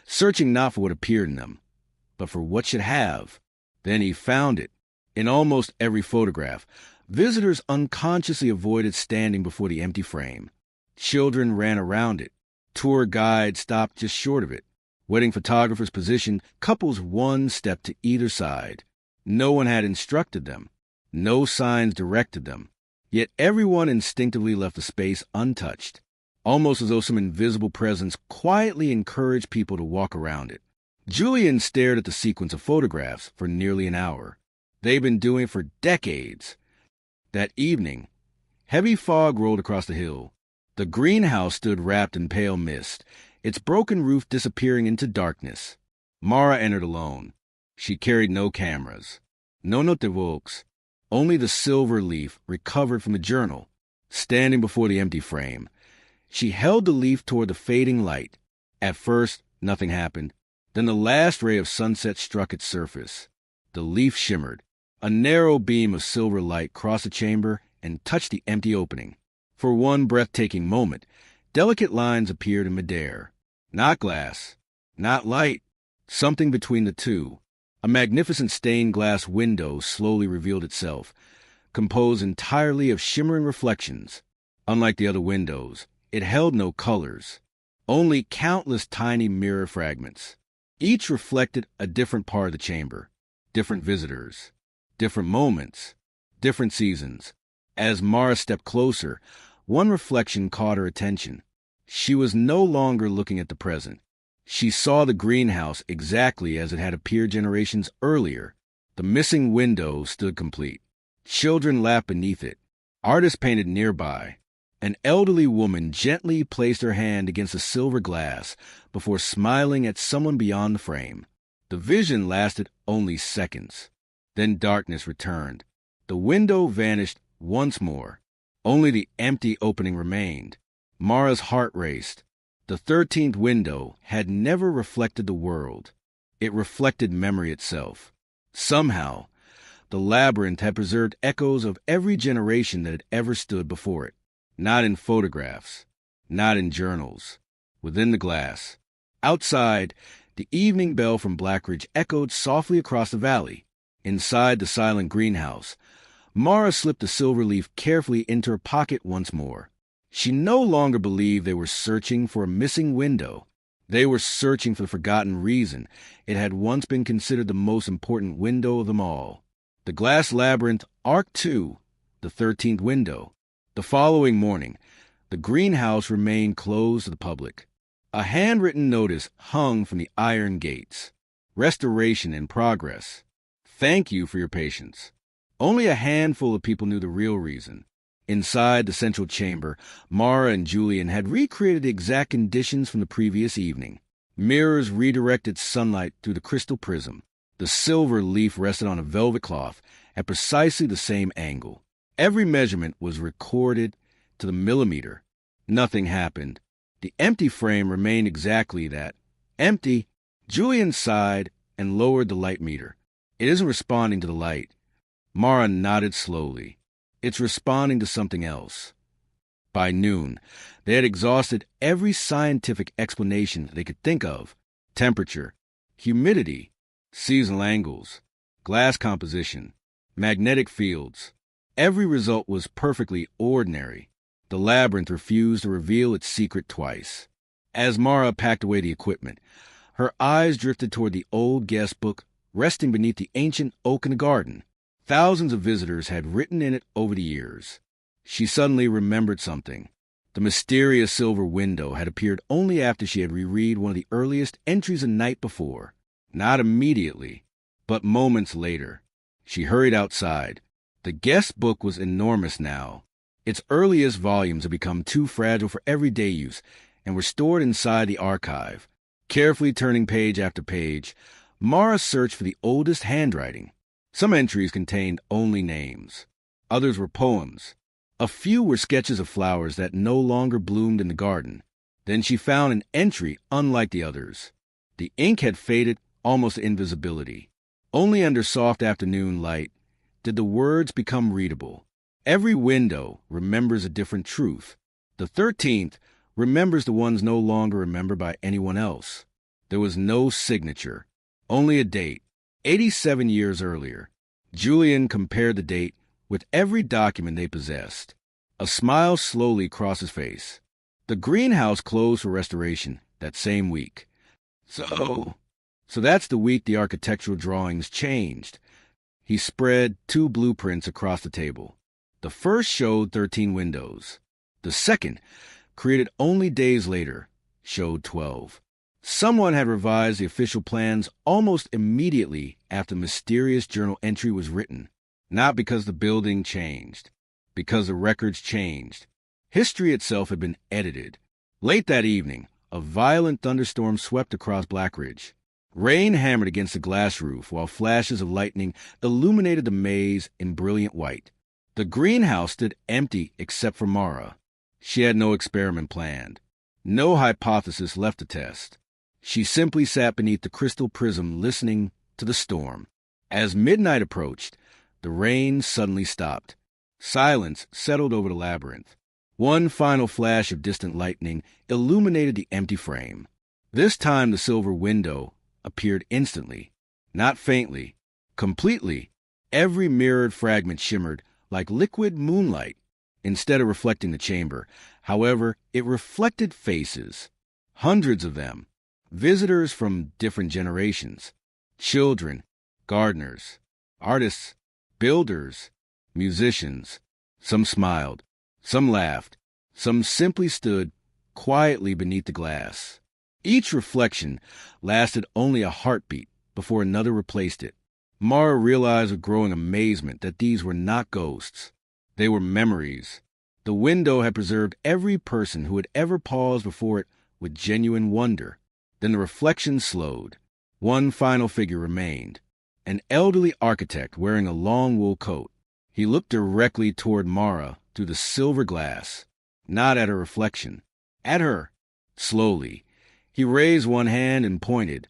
searching not for what appeared in them, but for what should have. Then he found it. In almost every photograph, visitors unconsciously avoided standing before the empty frame. Children ran around it. Tour guides stopped just short of it. Wedding photographers positioned couples one step to either side. No one had instructed them. No signs directed them. Yet everyone instinctively left the space untouched, almost as though some invisible presence quietly encouraged people to walk around it. Julian stared at the sequence of photographs for nearly an hour. They'd been doing it for decades. That evening, heavy fog rolled across the hill. The greenhouse stood wrapped in pale mist, its broken roof disappearing into darkness. Mara entered alone. She carried no cameras, no note-de-voix, only the silver leaf recovered from the journal. Standing before the empty frame, she held the leaf toward the fading light. At first, nothing happened. Then the last ray of sunset struck its surface. The leaf shimmered. A narrow beam of silver light crossed the chamber and touched the empty opening. For one breathtaking moment, delicate lines appeared in midair. Not glass, not light, something between the two. A magnificent stained glass window slowly revealed itself, composed entirely of shimmering reflections. Unlike the other windows, it held no colors, only countless tiny mirror fragments. Each reflected a different part of the chamber, different visitors, different moments, different seasons. As Mara stepped closer, one reflection caught her attention. She was no longer looking at the present. She saw the greenhouse exactly as it had appeared generations earlier. The missing window stood complete. Children laughed beneath it. Artists painted nearby. An elderly woman gently placed her hand against the silver glass before smiling at someone beyond the frame. The vision lasted only seconds. Then darkness returned. The window vanished once more. Only the empty opening remained. Mara's heart raced. The 13th window had never reflected the world. It reflected memory itself. Somehow, the labyrinth had preserved echoes of every generation that had ever stood before it. Not in photographs, not in journals, within the glass. Outside, the evening bell from Blackridge echoed softly across the valley. Inside the silent greenhouse, Mara slipped the silver leaf carefully into her pocket once more. She no longer believed they were searching for a missing window. They were searching for the forgotten reason it had once been considered the most important window of them all. The glass labyrinth, Arc 2, the 13th window. The following morning, the greenhouse remained closed to the public. A handwritten notice hung from the iron gates. Restoration in progress. Thank you for your patience. Only a handful of people knew the real reason. Inside the central chamber, Mara and Julian had recreated the exact conditions from the previous evening. Mirrors redirected sunlight through the crystal prism. The silver leaf rested on a velvet cloth at precisely the same angle. Every measurement was recorded to the millimeter. Nothing happened. The empty frame remained exactly that. Empty. Julian sighed and lowered the light meter. It isn't responding to the light. Mara nodded slowly. It's responding to something else. By noon, they had exhausted every scientific explanation they could think of. Temperature, humidity, seasonal angles, glass composition, magnetic fields. Every result was perfectly ordinary. The labyrinth refused to reveal its secret twice. As Mara packed away the equipment, her eyes drifted toward the old guest book resting beneath the ancient oak in the garden. Thousands of visitors had written in it over the years. She suddenly remembered something. The mysterious silver window had appeared only after she had reread one of the earliest entries the night before. Not immediately, but moments later. She hurried outside. The guest book was enormous now. Its earliest volumes had become too fragile for everyday use and were stored inside the archive, Carefully turning page after page, Mara searched for the oldest handwriting. Some entries contained only names. Others were poems. A few were sketches of flowers that no longer bloomed in the garden. Then she found an entry unlike the others. The ink had faded almost to invisibility. Only under soft afternoon light did the words become readable. Every window remembers a different truth. The 13th remembers the ones no longer remembered by anyone else. There was no signature, only a date. 87 years earlier. Julian compared the date with every document they possessed. A smile slowly crossed his face. The greenhouse closed for restoration that same week. So that's the week the architectural drawings changed. He spread 2 blueprints across the table. The first showed 13 windows. The second, created only days later, showed 12. Someone had revised the official plans almost immediately after the mysterious journal entry was written. Not because the building changed, because the records changed. History itself had been edited. Late that evening, a violent thunderstorm swept across Blackridge. Rain hammered against the glass roof while flashes of lightning illuminated the maze in brilliant white. The greenhouse stood empty except for Mara. She had no experiment planned, no hypothesis left to test. She simply sat beneath the crystal prism listening to the storm. As midnight approached, the rain suddenly stopped. Silence settled over the labyrinth. One final flash of distant lightning illuminated the empty frame. This time the silver window appeared instantly, not faintly, completely. Every mirrored fragment shimmered like liquid moonlight. Instead of reflecting the chamber, however, it reflected faces. Hundreds of them. Visitors from different generations. Children, gardeners, artists, builders, musicians. Some smiled, some laughed, some simply stood quietly beneath the glass. Each reflection lasted only a heartbeat before another replaced it. Mara realized with growing amazement that these were not ghosts. They were memories. The window had preserved every person who had ever paused before it with genuine wonder. Then the reflection slowed. One final figure remained. An elderly architect wearing a long wool coat. He looked directly toward Mara through the silver glass, not at her reflection, at her. Slowly, he raised one hand and pointed,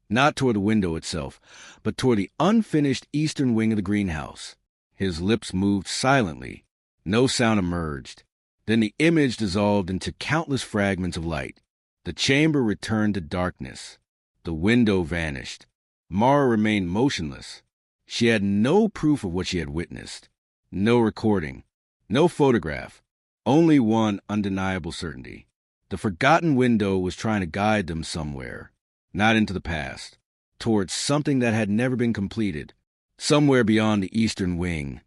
not toward the window itself, but toward the unfinished eastern wing of the greenhouse. His lips moved silently. No sound emerged. Then the image dissolved into countless fragments of light. The chamber returned to darkness. The window vanished. Mara remained motionless. She had no proof of what she had witnessed. No recording. No photograph. Only one undeniable certainty. The forgotten window was trying to guide them somewhere. Not into the past. Towards something that had never been completed. Somewhere beyond the eastern wing.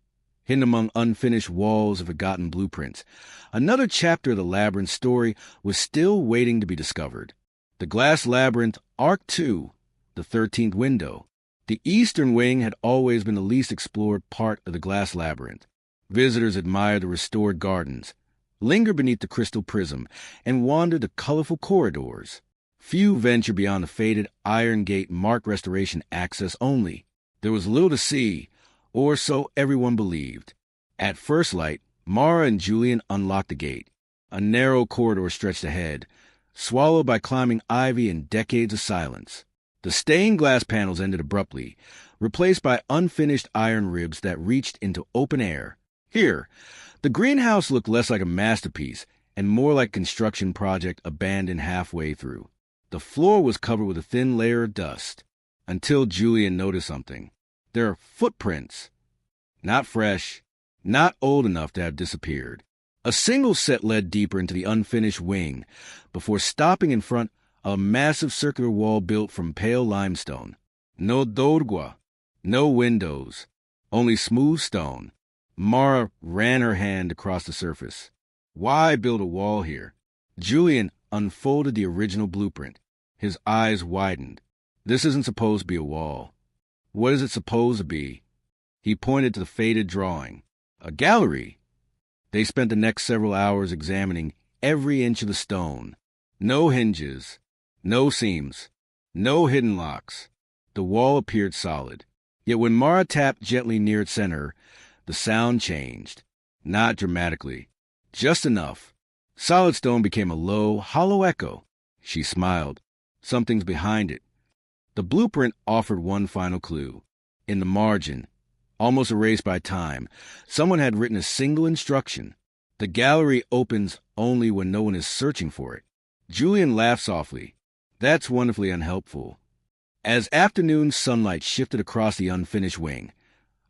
Hidden among unfinished walls of forgotten blueprints. Another chapter of the labyrinth story was still waiting to be discovered. The glass labyrinth, Arc 2, the 13th window. The eastern wing had always been the least explored part of the glass labyrinth. Visitors admired the restored gardens, lingered beneath the crystal prism, and wandered the colorful corridors. Few ventured beyond the faded iron gate marked restoration access only. There was little to see, or so everyone believed. At first light, Mara and Julian unlocked the gate. A narrow corridor stretched ahead, swallowed by climbing ivy and decades of silence. The stained glass panels ended abruptly, replaced by unfinished iron ribs that reached into open air. Here, the greenhouse looked less like a masterpiece and more like a construction project abandoned halfway through. The floor was covered with a thin layer of dust, until Julian noticed something. There are footprints. Not fresh, not old enough to have disappeared. A single set led deeper into the unfinished wing before stopping in front of a massive circular wall built from pale limestone. No dorgua, no windows, only smooth stone. Mara ran her hand across the surface. Why build a wall here? Julian unfolded the original blueprint. His eyes widened. This isn't supposed to be a wall. What is it supposed to be? He pointed to the faded drawing. A gallery. They spent the next several hours examining every inch of the stone. No hinges, No seams. No hidden locks. The wall appeared solid. Yet when Mara tapped gently near its center, the sound changed. Not dramatically. Just enough. Solid stone became a low, hollow echo. She smiled. Something's behind it. The blueprint offered one final clue. In the margin, almost erased by time, someone had written a single instruction. The gallery opens only when no one is searching for it. Julian laughed softly. That's wonderfully unhelpful. As afternoon sunlight shifted across the unfinished wing,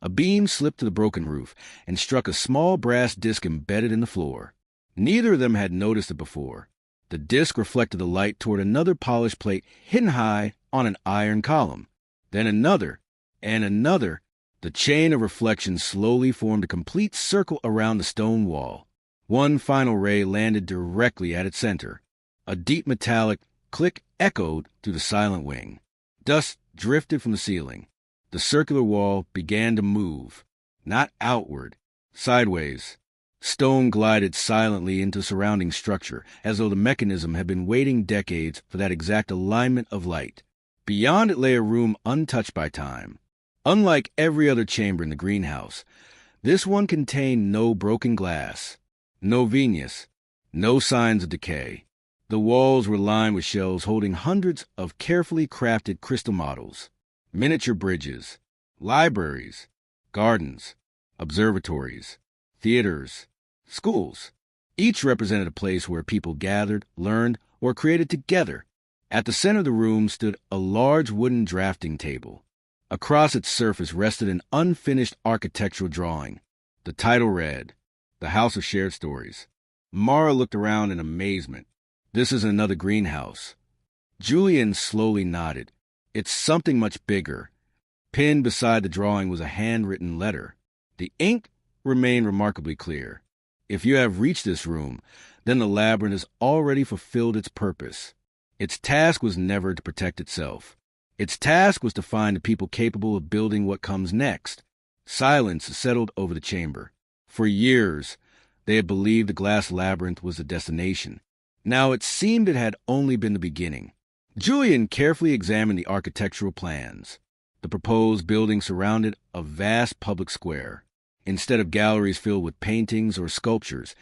a beam slipped to the broken roof and struck a small brass disc embedded in the floor. Neither of them had noticed it before. The disc reflected the light toward another polished plate hidden high on an iron column. Then another, and another. The chain of reflections slowly formed a complete circle around the stone wall. One final ray landed directly at its center. A deep metallic click echoed through the silent wing. Dust drifted from the ceiling. The circular wall began to move, not outward, sideways. Stone glided silently into surrounding structure, as though the mechanism had been waiting decades for that exact alignment of light. Beyond it lay a room untouched by time. Unlike every other chamber in the greenhouse, this one contained no broken glass, no Venus, no signs of decay. The walls were lined with shelves holding hundreds of carefully crafted crystal models, miniature bridges, libraries, gardens, observatories, theaters, schools. Each represented a place where people gathered, learned, or created together. At the center of the room stood a large wooden drafting table. Across its surface rested an unfinished architectural drawing. The title read, "The House of Shared Stories." Mara looked around in amazement. This is another greenhouse. Julian slowly nodded. It's something much bigger. Pinned beside the drawing was a handwritten letter. The ink remained remarkably clear. If you have reached this room, then the labyrinth has already fulfilled its purpose. Its task was never to protect itself. Its task was to find the people capable of building what comes next. Silence settled over the chamber. For years, they had believed the glass labyrinth was the destination. Now it seemed it had only been the beginning. Julian carefully examined the architectural plans. The proposed building surrounded a vast public square. Instead of galleries filled with paintings or sculptures,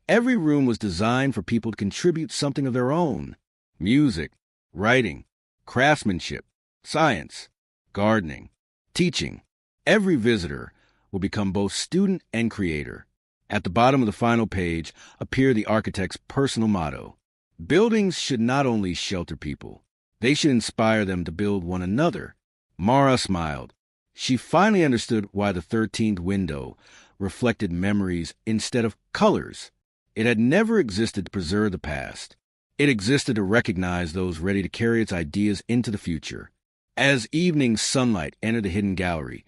every room was designed for people to contribute something of their own. Music, writing, craftsmanship, science, gardening, teaching. Every visitor will become both student and creator. At the bottom of the final page appeared the architect's personal motto. Buildings should not only shelter people, they should inspire them to build one another. Mara smiled. She finally understood why the 13th window reflected memories instead of colors. It had never existed to preserve the past. It existed to recognize those ready to carry its ideas into the future. As evening sunlight entered the hidden gallery,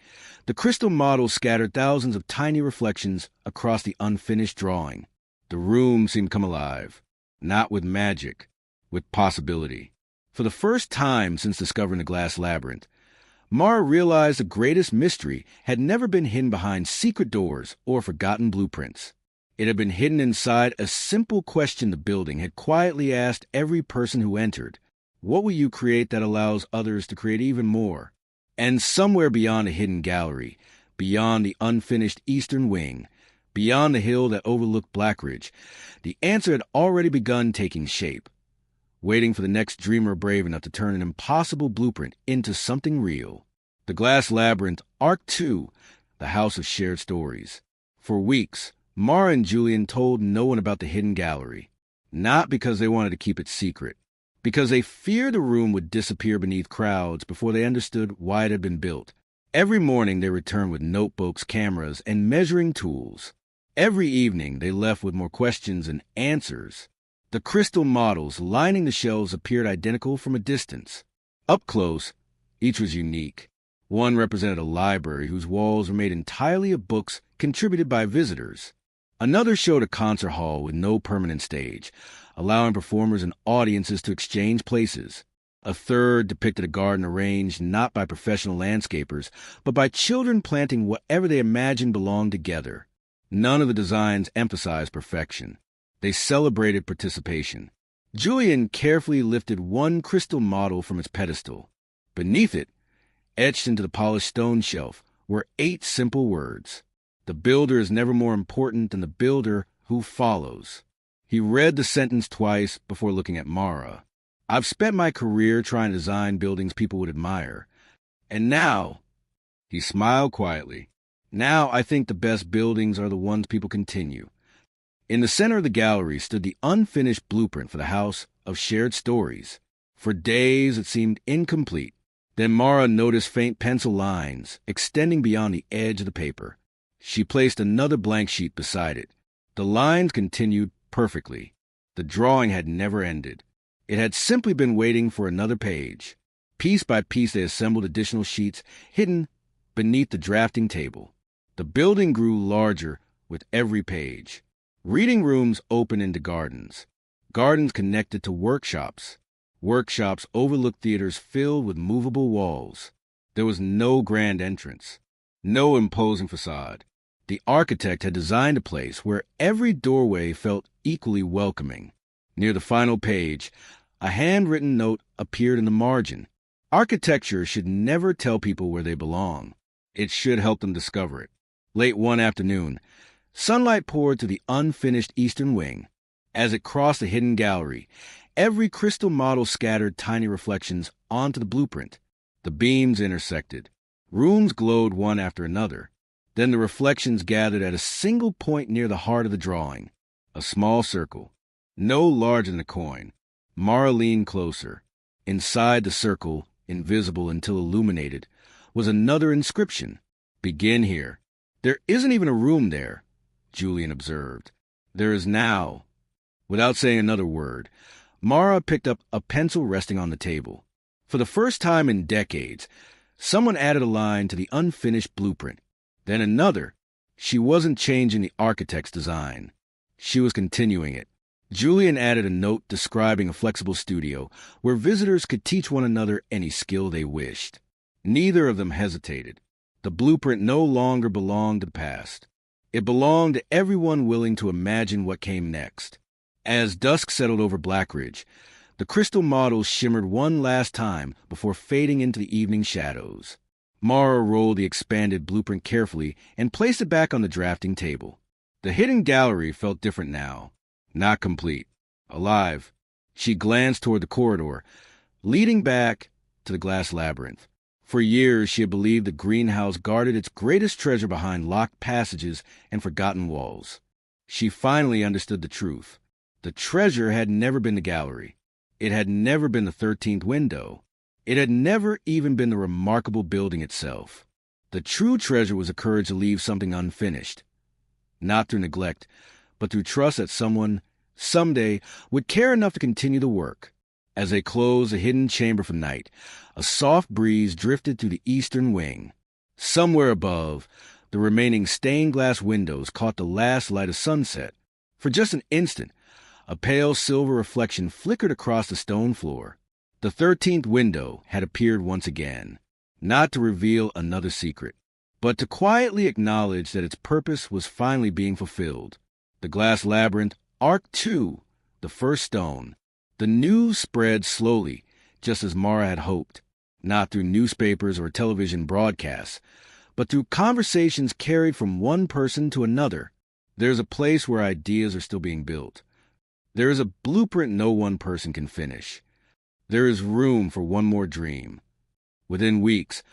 the crystal models scattered thousands of tiny reflections across the unfinished drawing. The room seemed to come alive, not with magic, with possibility. For the first time since discovering the glass labyrinth, Mara realized the greatest mystery had never been hidden behind secret doors or forgotten blueprints. It had been hidden inside a simple question the building had quietly asked every person who entered. What will you create that allows others to create even more? And somewhere beyond the hidden gallery, beyond the unfinished eastern wing, beyond the hill that overlooked Blackridge, the answer had already begun taking shape, waiting for the next dreamer brave enough to turn an impossible blueprint into something real. The glass labyrinth, Arc 2, the House of Shared Stories. For weeks, Mara and Julian told no one about the hidden gallery, not because they wanted to keep it secret, because they feared the room would disappear beneath crowds before they understood why it had been built. Every morning they returned with notebooks, cameras, and measuring tools. Every evening they left with more questions and answers. The crystal models lining the shelves appeared identical from a distance. Up close, each was unique. One represented a library whose walls were made entirely of books contributed by visitors. Another showed a concert hall with no permanent stage, allowing performers and audiences to exchange places. A third depicted a garden arranged not by professional landscapers, but by children planting whatever they imagined belonged together. None of the designs emphasized perfection. They celebrated participation. Julian carefully lifted one crystal model from its pedestal. Beneath it, etched into the polished stone shelf, were 8 simple words. The builder is never more important than the builder who follows. He read the sentence twice before looking at Mara. I've spent my career trying to design buildings people would admire. And now, he smiled quietly, now I think the best buildings are the ones people continue. In the center of the gallery stood the unfinished blueprint for the House of Shared Stories. For days it seemed incomplete. Then Mara noticed faint pencil lines extending beyond the edge of the paper. She placed another blank sheet beside it. The lines continued perfectly. The drawing had never ended. It had simply been waiting for another page. Piece by piece they assembled additional sheets hidden beneath the drafting table. The building grew larger with every page. Reading rooms opened into gardens. Gardens connected to workshops. Workshops overlooked theaters filled with movable walls. There was no grand entrance, no imposing facade. The architect had designed a place where every doorway felt equally welcoming. Near the final page, a handwritten note appeared in the margin. Architecture should never tell people where they belong. It should help them discover it. Late one afternoon, sunlight poured through the unfinished eastern wing. As it crossed the hidden gallery, every crystal model scattered tiny reflections onto the blueprint. The beams intersected. Rooms glowed one after another. Then the reflections gathered at a single point near the heart of the drawing. A small circle, no larger than a coin. Mara leaned closer. Inside the circle, invisible until illuminated, was another inscription. Begin here. There isn't even a room there, Julian observed. There is now. Without saying another word, Mara picked up a pencil resting on the table. For the first time in decades, someone added a line to the unfinished blueprint. Then another. She wasn't changing the architect's design. She was continuing it. Julian added a note describing a flexible studio where visitors could teach one another any skill they wished. Neither of them hesitated. The blueprint no longer belonged to the past. It belonged to everyone willing to imagine what came next. As dusk settled over Blackridge, the crystal models shimmered one last time before fading into the evening shadows. Mara rolled the expanded blueprint carefully and placed it back on the drafting table. The hidden gallery felt different now. Not complete. Alive. She glanced toward the corridor, leading back to the glass labyrinth. For years, she had believed the greenhouse guarded its greatest treasure behind locked passages and forgotten walls. She finally understood the truth. The treasure had never been the gallery. It had never been the 13th window. It had never even been the remarkable building itself. The true treasure was the courage to leave something unfinished. Not through neglect, but through trust that someone, someday, would care enough to continue the work. As they closed the hidden chamber for night, a soft breeze drifted through the eastern wing. Somewhere above, the remaining stained glass windows caught the last light of sunset. For just an instant, a pale silver reflection flickered across the stone floor. The 13th window had appeared once again, not to reveal another secret, but to quietly acknowledge that its purpose was finally being fulfilled. The glass labyrinth, Arc 2, the first stone. The news spread slowly, just as Mara had hoped, not through newspapers or television broadcasts, but through conversations carried from one person to another. There's a place where ideas are still being built. There is a blueprint no one person can finish. There is room for one more dream. Within weeks,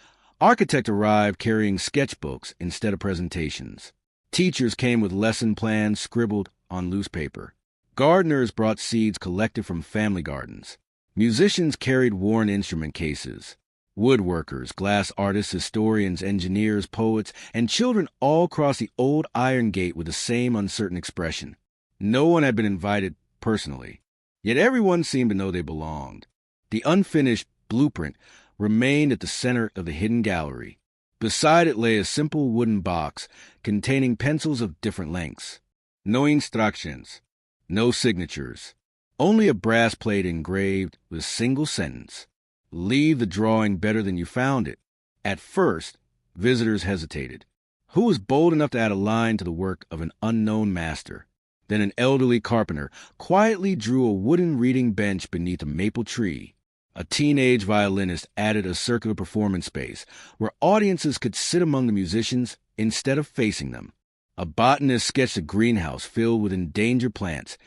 architects arrived carrying sketchbooks instead of presentations. Teachers came with lesson plans scribbled on loose paper. Gardeners brought seeds collected from family gardens. Musicians carried worn instrument cases. Woodworkers, glass artists, historians, engineers, poets, and children all crossed the old iron gate with the same uncertain expression. No one had been invited personally, yet everyone seemed to know they belonged. The unfinished blueprint remained at the center of the hidden gallery. Beside it lay a simple wooden box containing pencils of different lengths. No instructions, no signatures, only a brass plate engraved with a single sentence. Leave the drawing better than you found it. At first, visitors hesitated. Who was bold enough to add a line to the work of an unknown master? Then an elderly carpenter quietly drew a wooden reading bench beneath a maple tree. A teenage violinist added a circular performance space where audiences could sit among the musicians instead of facing them. A botanist sketched a greenhouse filled with endangered plants,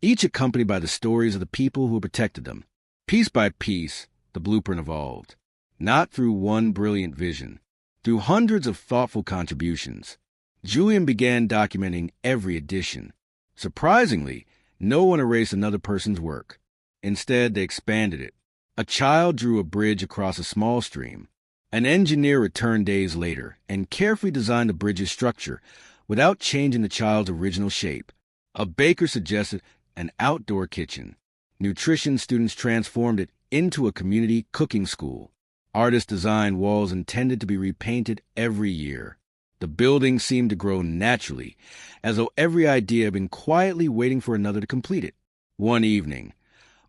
each accompanied by the stories of the people who protected them. Piece by piece, the blueprint evolved, not through one brilliant vision, through hundreds of thoughtful contributions. Julian began documenting every addition. Surprisingly, no one erased another person's work. Instead, they expanded it. A child drew a bridge across a small stream. An engineer returned days later and carefully designed the bridge's structure without changing the child's original shape. A baker suggested an outdoor kitchen. Nutrition students transformed it into a community cooking school. Artists designed walls intended to be repainted every year. The building seemed to grow naturally, as though every idea had been quietly waiting for another to complete it. One evening,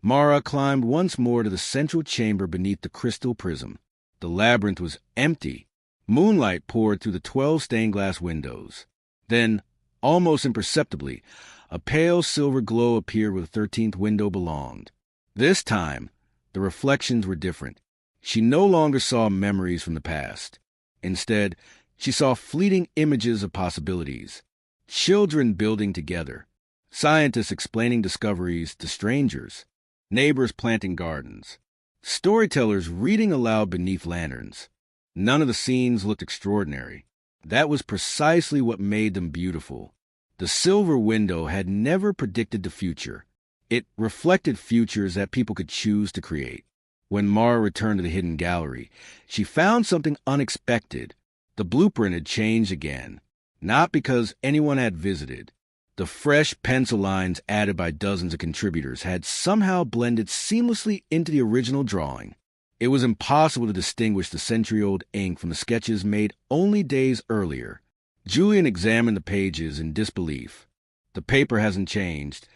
Mara climbed once more to the central chamber beneath the crystal prism. The labyrinth was empty. Moonlight poured through the 12 stained glass windows. Then, almost imperceptibly, a pale silver glow appeared where the 13th window belonged. This time, the reflections were different. She no longer saw memories from the past. Instead, she saw fleeting images of possibilities. Children building together. Scientists explaining discoveries to strangers. Neighbors planting gardens. Storytellers reading aloud beneath lanterns. None of the scenes looked extraordinary. That was precisely what made them beautiful. The silver window had never predicted the future. It reflected futures that people could choose to create. When Mara returned to the hidden gallery, she found something unexpected. The blueprint had changed again, not because anyone had visited. The fresh pencil lines added by dozens of contributors had somehow blended seamlessly into the original drawing. It was impossible to distinguish the century-old ink from the sketches made only days earlier. Julian examined the pages in disbelief. The paper hasn't changed.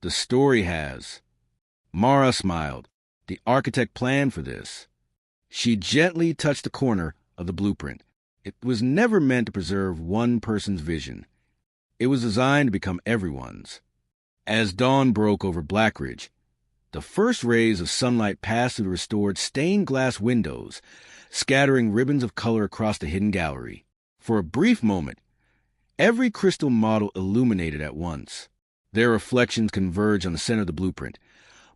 The story has. Mara smiled. The architect planned for this. She gently touched the corner of the blueprint. It was never meant to preserve one person's vision. It was designed to become everyone's. As dawn broke over Blackridge, the first rays of sunlight passed through the restored stained glass windows, scattering ribbons of color across the hidden gallery. For a brief moment, every crystal model illuminated at once. Their reflections converged on the center of the blueprint,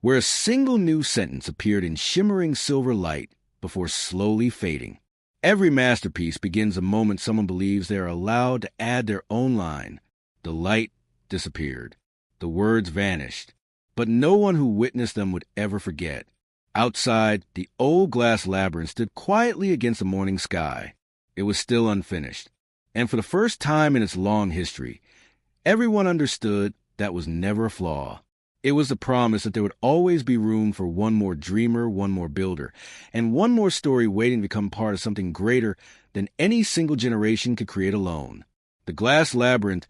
where a single new sentence appeared in shimmering silver light before slowly fading. Every masterpiece begins the moment someone believes they are allowed to add their own line. The light disappeared. The words vanished. But no one who witnessed them would ever forget. Outside, the old glass labyrinth stood quietly against the morning sky. It was still unfinished. And for the first time in its long history, everyone understood that was never a flaw. It was the promise that there would always be room for one more dreamer, one more builder, and one more story waiting to become part of something greater than any single generation could create alone. The glass labyrinth,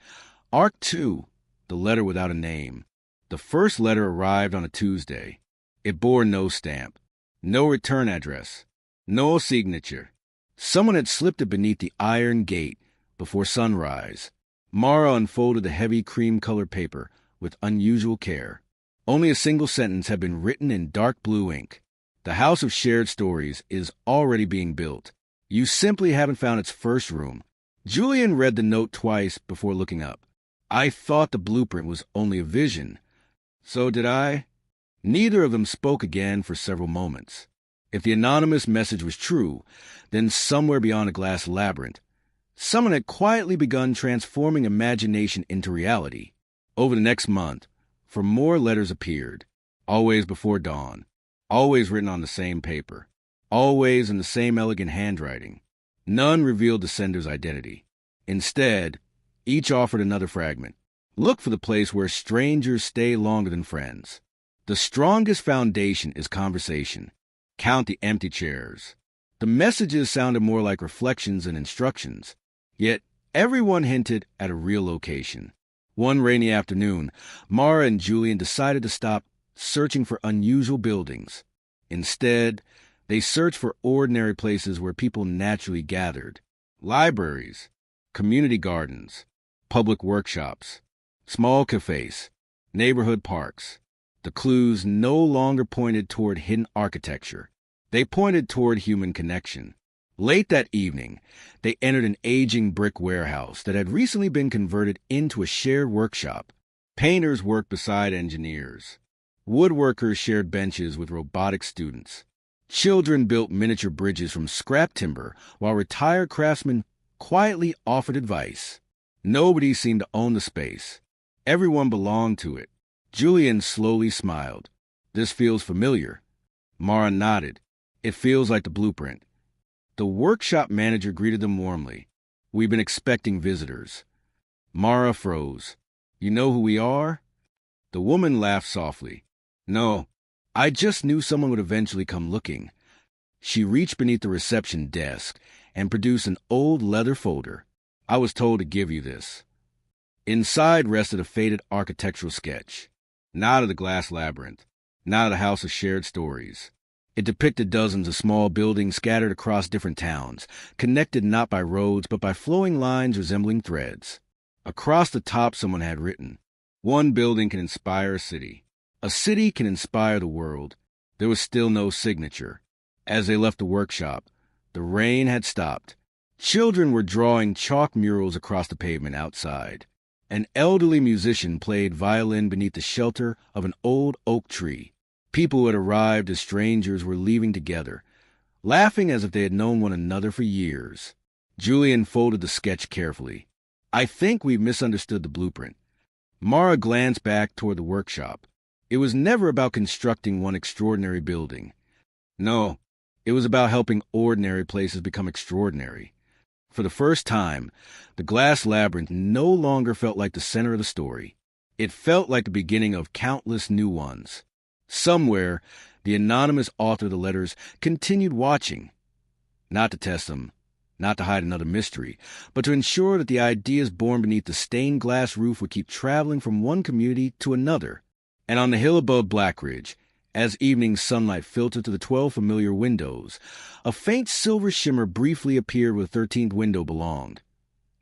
Arc 2, the letter without a name. The first letter arrived on a Tuesday. It bore no stamp, no return address, no signature. Someone had slipped it beneath the iron gate before sunrise. Mara unfolded the heavy cream-colored paper with unusual care. Only a single sentence had been written in dark blue ink. The House of Shared Stories is already being built. You simply haven't found its first room. Julian read the note twice before looking up. I thought the blueprint was only a vision. So did I. Neither of them spoke again for several moments. If the anonymous message was true, then somewhere beyond a glass labyrinth, someone had quietly begun transforming imagination into reality. Over the next month, for more letters appeared, always before dawn, always written on the same paper, always in the same elegant handwriting. None revealed the sender's identity. Instead, each offered another fragment. Look for the place where strangers stay longer than friends. The strongest foundation is conversation. Count the empty chairs. The messages sounded more like reflections than instructions, yet everyone hinted at a real location. One rainy afternoon, Mara and Julian decided to stop searching for unusual buildings. Instead, they searched for ordinary places where people naturally gathered. Libraries, community gardens, public workshops. Small cafes, neighborhood parks. The clues no longer pointed toward hidden architecture. They pointed toward human connection. Late that evening, they entered an aging brick warehouse that had recently been converted into a shared workshop. Painters worked beside engineers. Woodworkers shared benches with robotic students. Children built miniature bridges from scrap timber, while retired craftsmen quietly offered advice. Nobody seemed to own the space. Everyone belonged to it. Julian slowly smiled. This feels familiar. Mara nodded. It feels like the blueprint. The workshop manager greeted them warmly. We've been expecting visitors. Mara froze. You know who we are? The woman laughed softly. No, I just knew someone would eventually come looking. She reached beneath the reception desk and produced an old leather folder. I was told to give you this. Inside rested a faded architectural sketch. Not of the glass labyrinth, not of the house of shared stories. It depicted dozens of small buildings scattered across different towns, connected not by roads but by flowing lines resembling threads. Across the top someone had written, "One building can inspire a city. A city can inspire the world." There was still no signature. As they left the workshop, the rain had stopped. Children were drawing chalk murals across the pavement outside. An elderly musician played violin beneath the shelter of an old oak tree. People who had arrived as strangers were leaving together, laughing as if they had known one another for years. Julian folded the sketch carefully. I think we've misunderstood the blueprint. Mara glanced back toward the workshop. It was never about constructing one extraordinary building. No, it was about helping ordinary places become extraordinary. For the first time, the glass labyrinth no longer felt like the center of the story. It felt like the beginning of countless new ones. Somewhere, the anonymous author of the letters continued watching. Not to test them, not to hide another mystery, but to ensure that the ideas born beneath the stained glass roof would keep traveling from one community to another. And on the hill above Blackridge, as evening sunlight filtered through the 12 familiar windows, a faint silver shimmer briefly appeared where the 13th window belonged,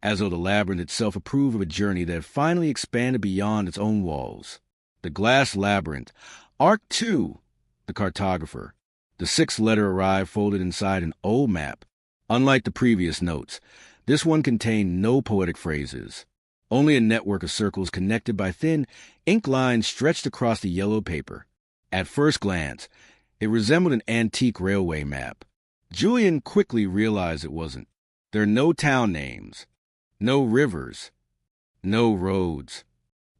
as though the labyrinth itself approved of a journey that had finally expanded beyond its own walls. The glass labyrinth, Arc 2, the cartographer. The 6th letter arrived folded inside an old map. Unlike the previous notes, this one contained no poetic phrases, only a network of circles connected by thin ink lines stretched across the yellow paper. At first glance, it resembled an antique railway map. Julian quickly realized it wasn't. There are no town names, no rivers, no roads.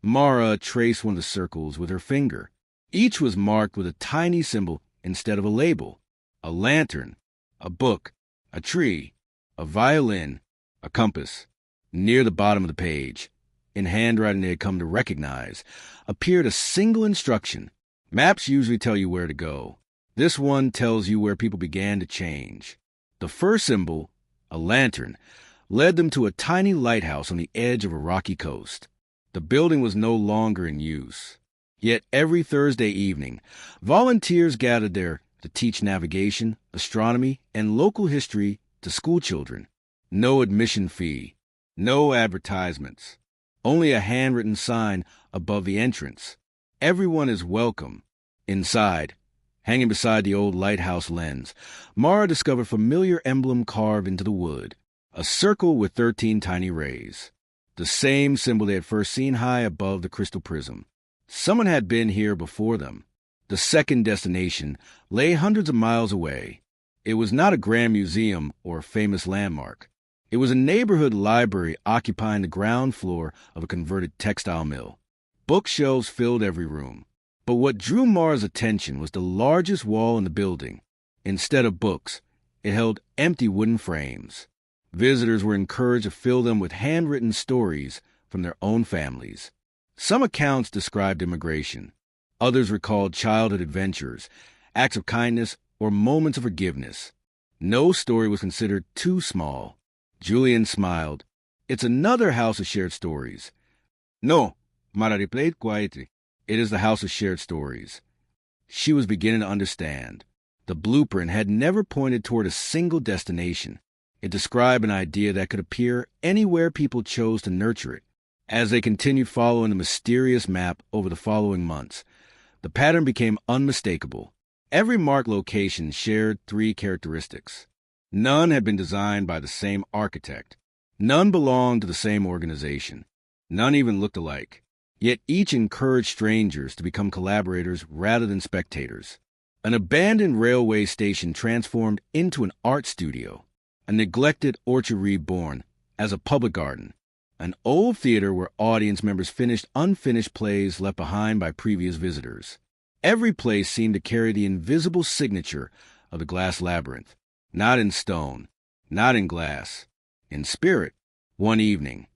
Mara traced one of the circles with her finger. Each was marked with a tiny symbol instead of a label: a lantern, a book, a tree, a violin, a compass. Near the bottom of the page, in handwriting they had come to recognize, appeared a single instruction. Maps usually tell you where to go. This one tells you where people began to change. The first symbol, a lantern, led them to a tiny lighthouse on the edge of a rocky coast. The building was no longer in use. Yet every Thursday evening, volunteers gathered there to teach navigation, astronomy, and local history to schoolchildren. No admission fee, no advertisements, only a handwritten sign above the entrance. Everyone is welcome. Inside, hanging beside the old lighthouse lens, Mara discovered a familiar emblem carved into the wood, a circle with 13 tiny rays, the same symbol they had first seen high above the crystal prism. Someone had been here before them. The second destination lay hundreds of miles away. It was not a grand museum or a famous landmark. It was a neighborhood library occupying the ground floor of a converted textile mill. Bookshelves filled every room. But what drew Mara's attention was the largest wall in the building. Instead of books, it held empty wooden frames. Visitors were encouraged to fill them with handwritten stories from their own families. Some accounts described immigration. Others recalled childhood adventures, acts of kindness, or moments of forgiveness. No story was considered too small. Julian smiled. It's another house of shared stories. No, Mara replied quietly. It is the house of shared stories. She was beginning to understand. The blueprint had never pointed toward a single destination. It described an idea that could appear anywhere people chose to nurture it. As they continued following the mysterious map over the following months, the pattern became unmistakable. Every marked location shared 3 characteristics. None had been designed by the same architect. None belonged to the same organization. None even looked alike. Yet each encouraged strangers to become collaborators rather than spectators. An abandoned railway station transformed into an art studio. A neglected orchard reborn as a public garden. An old theater where audience members finished unfinished plays left behind by previous visitors. Every place seemed to carry the invisible signature of the glass labyrinth. Not in stone, not in glass, in spirit. One evening,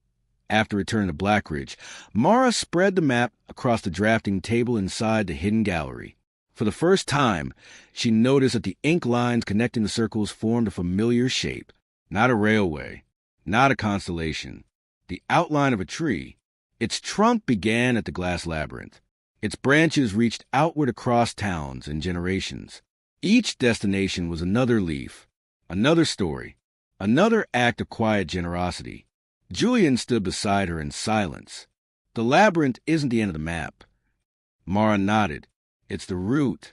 after returning to Blackridge, Mara spread the map across the drafting table inside the hidden gallery. For the first time, she noticed that the ink lines connecting the circles formed a familiar shape. Not a railway, not a constellation. The outline of a tree. Its trunk began at the glass labyrinth. Its branches reached outward across towns and generations. Each destination was another leaf, another story, another act of quiet generosity. Julian stood beside her in silence. The labyrinth isn't the end of the map. Mara nodded. It's the route.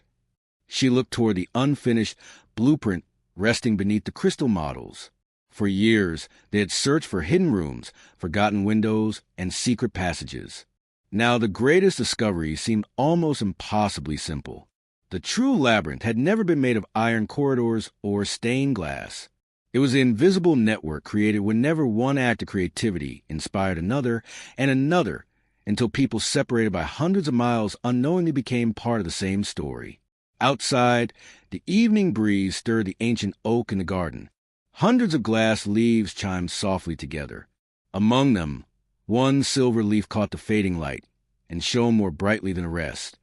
She looked toward the unfinished blueprint resting beneath the crystal models. For years, they had searched for hidden rooms, forgotten windows, and secret passages. Now the greatest discovery seemed almost impossibly simple. The true labyrinth had never been made of iron corridors or stained glass. It was the invisible network created whenever one act of creativity inspired another and another, until people separated by hundreds of miles unknowingly became part of the same story. Outside, the evening breeze stirred the ancient oak in the garden. Hundreds of glass leaves chimed softly together. Among them, one silver leaf caught the fading light and shone more brightly than the rest,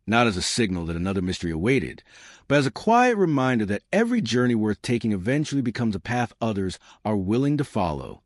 not as a signal that another mystery awaited, but as a quiet reminder that every journey worth taking eventually becomes a path others are willing to follow.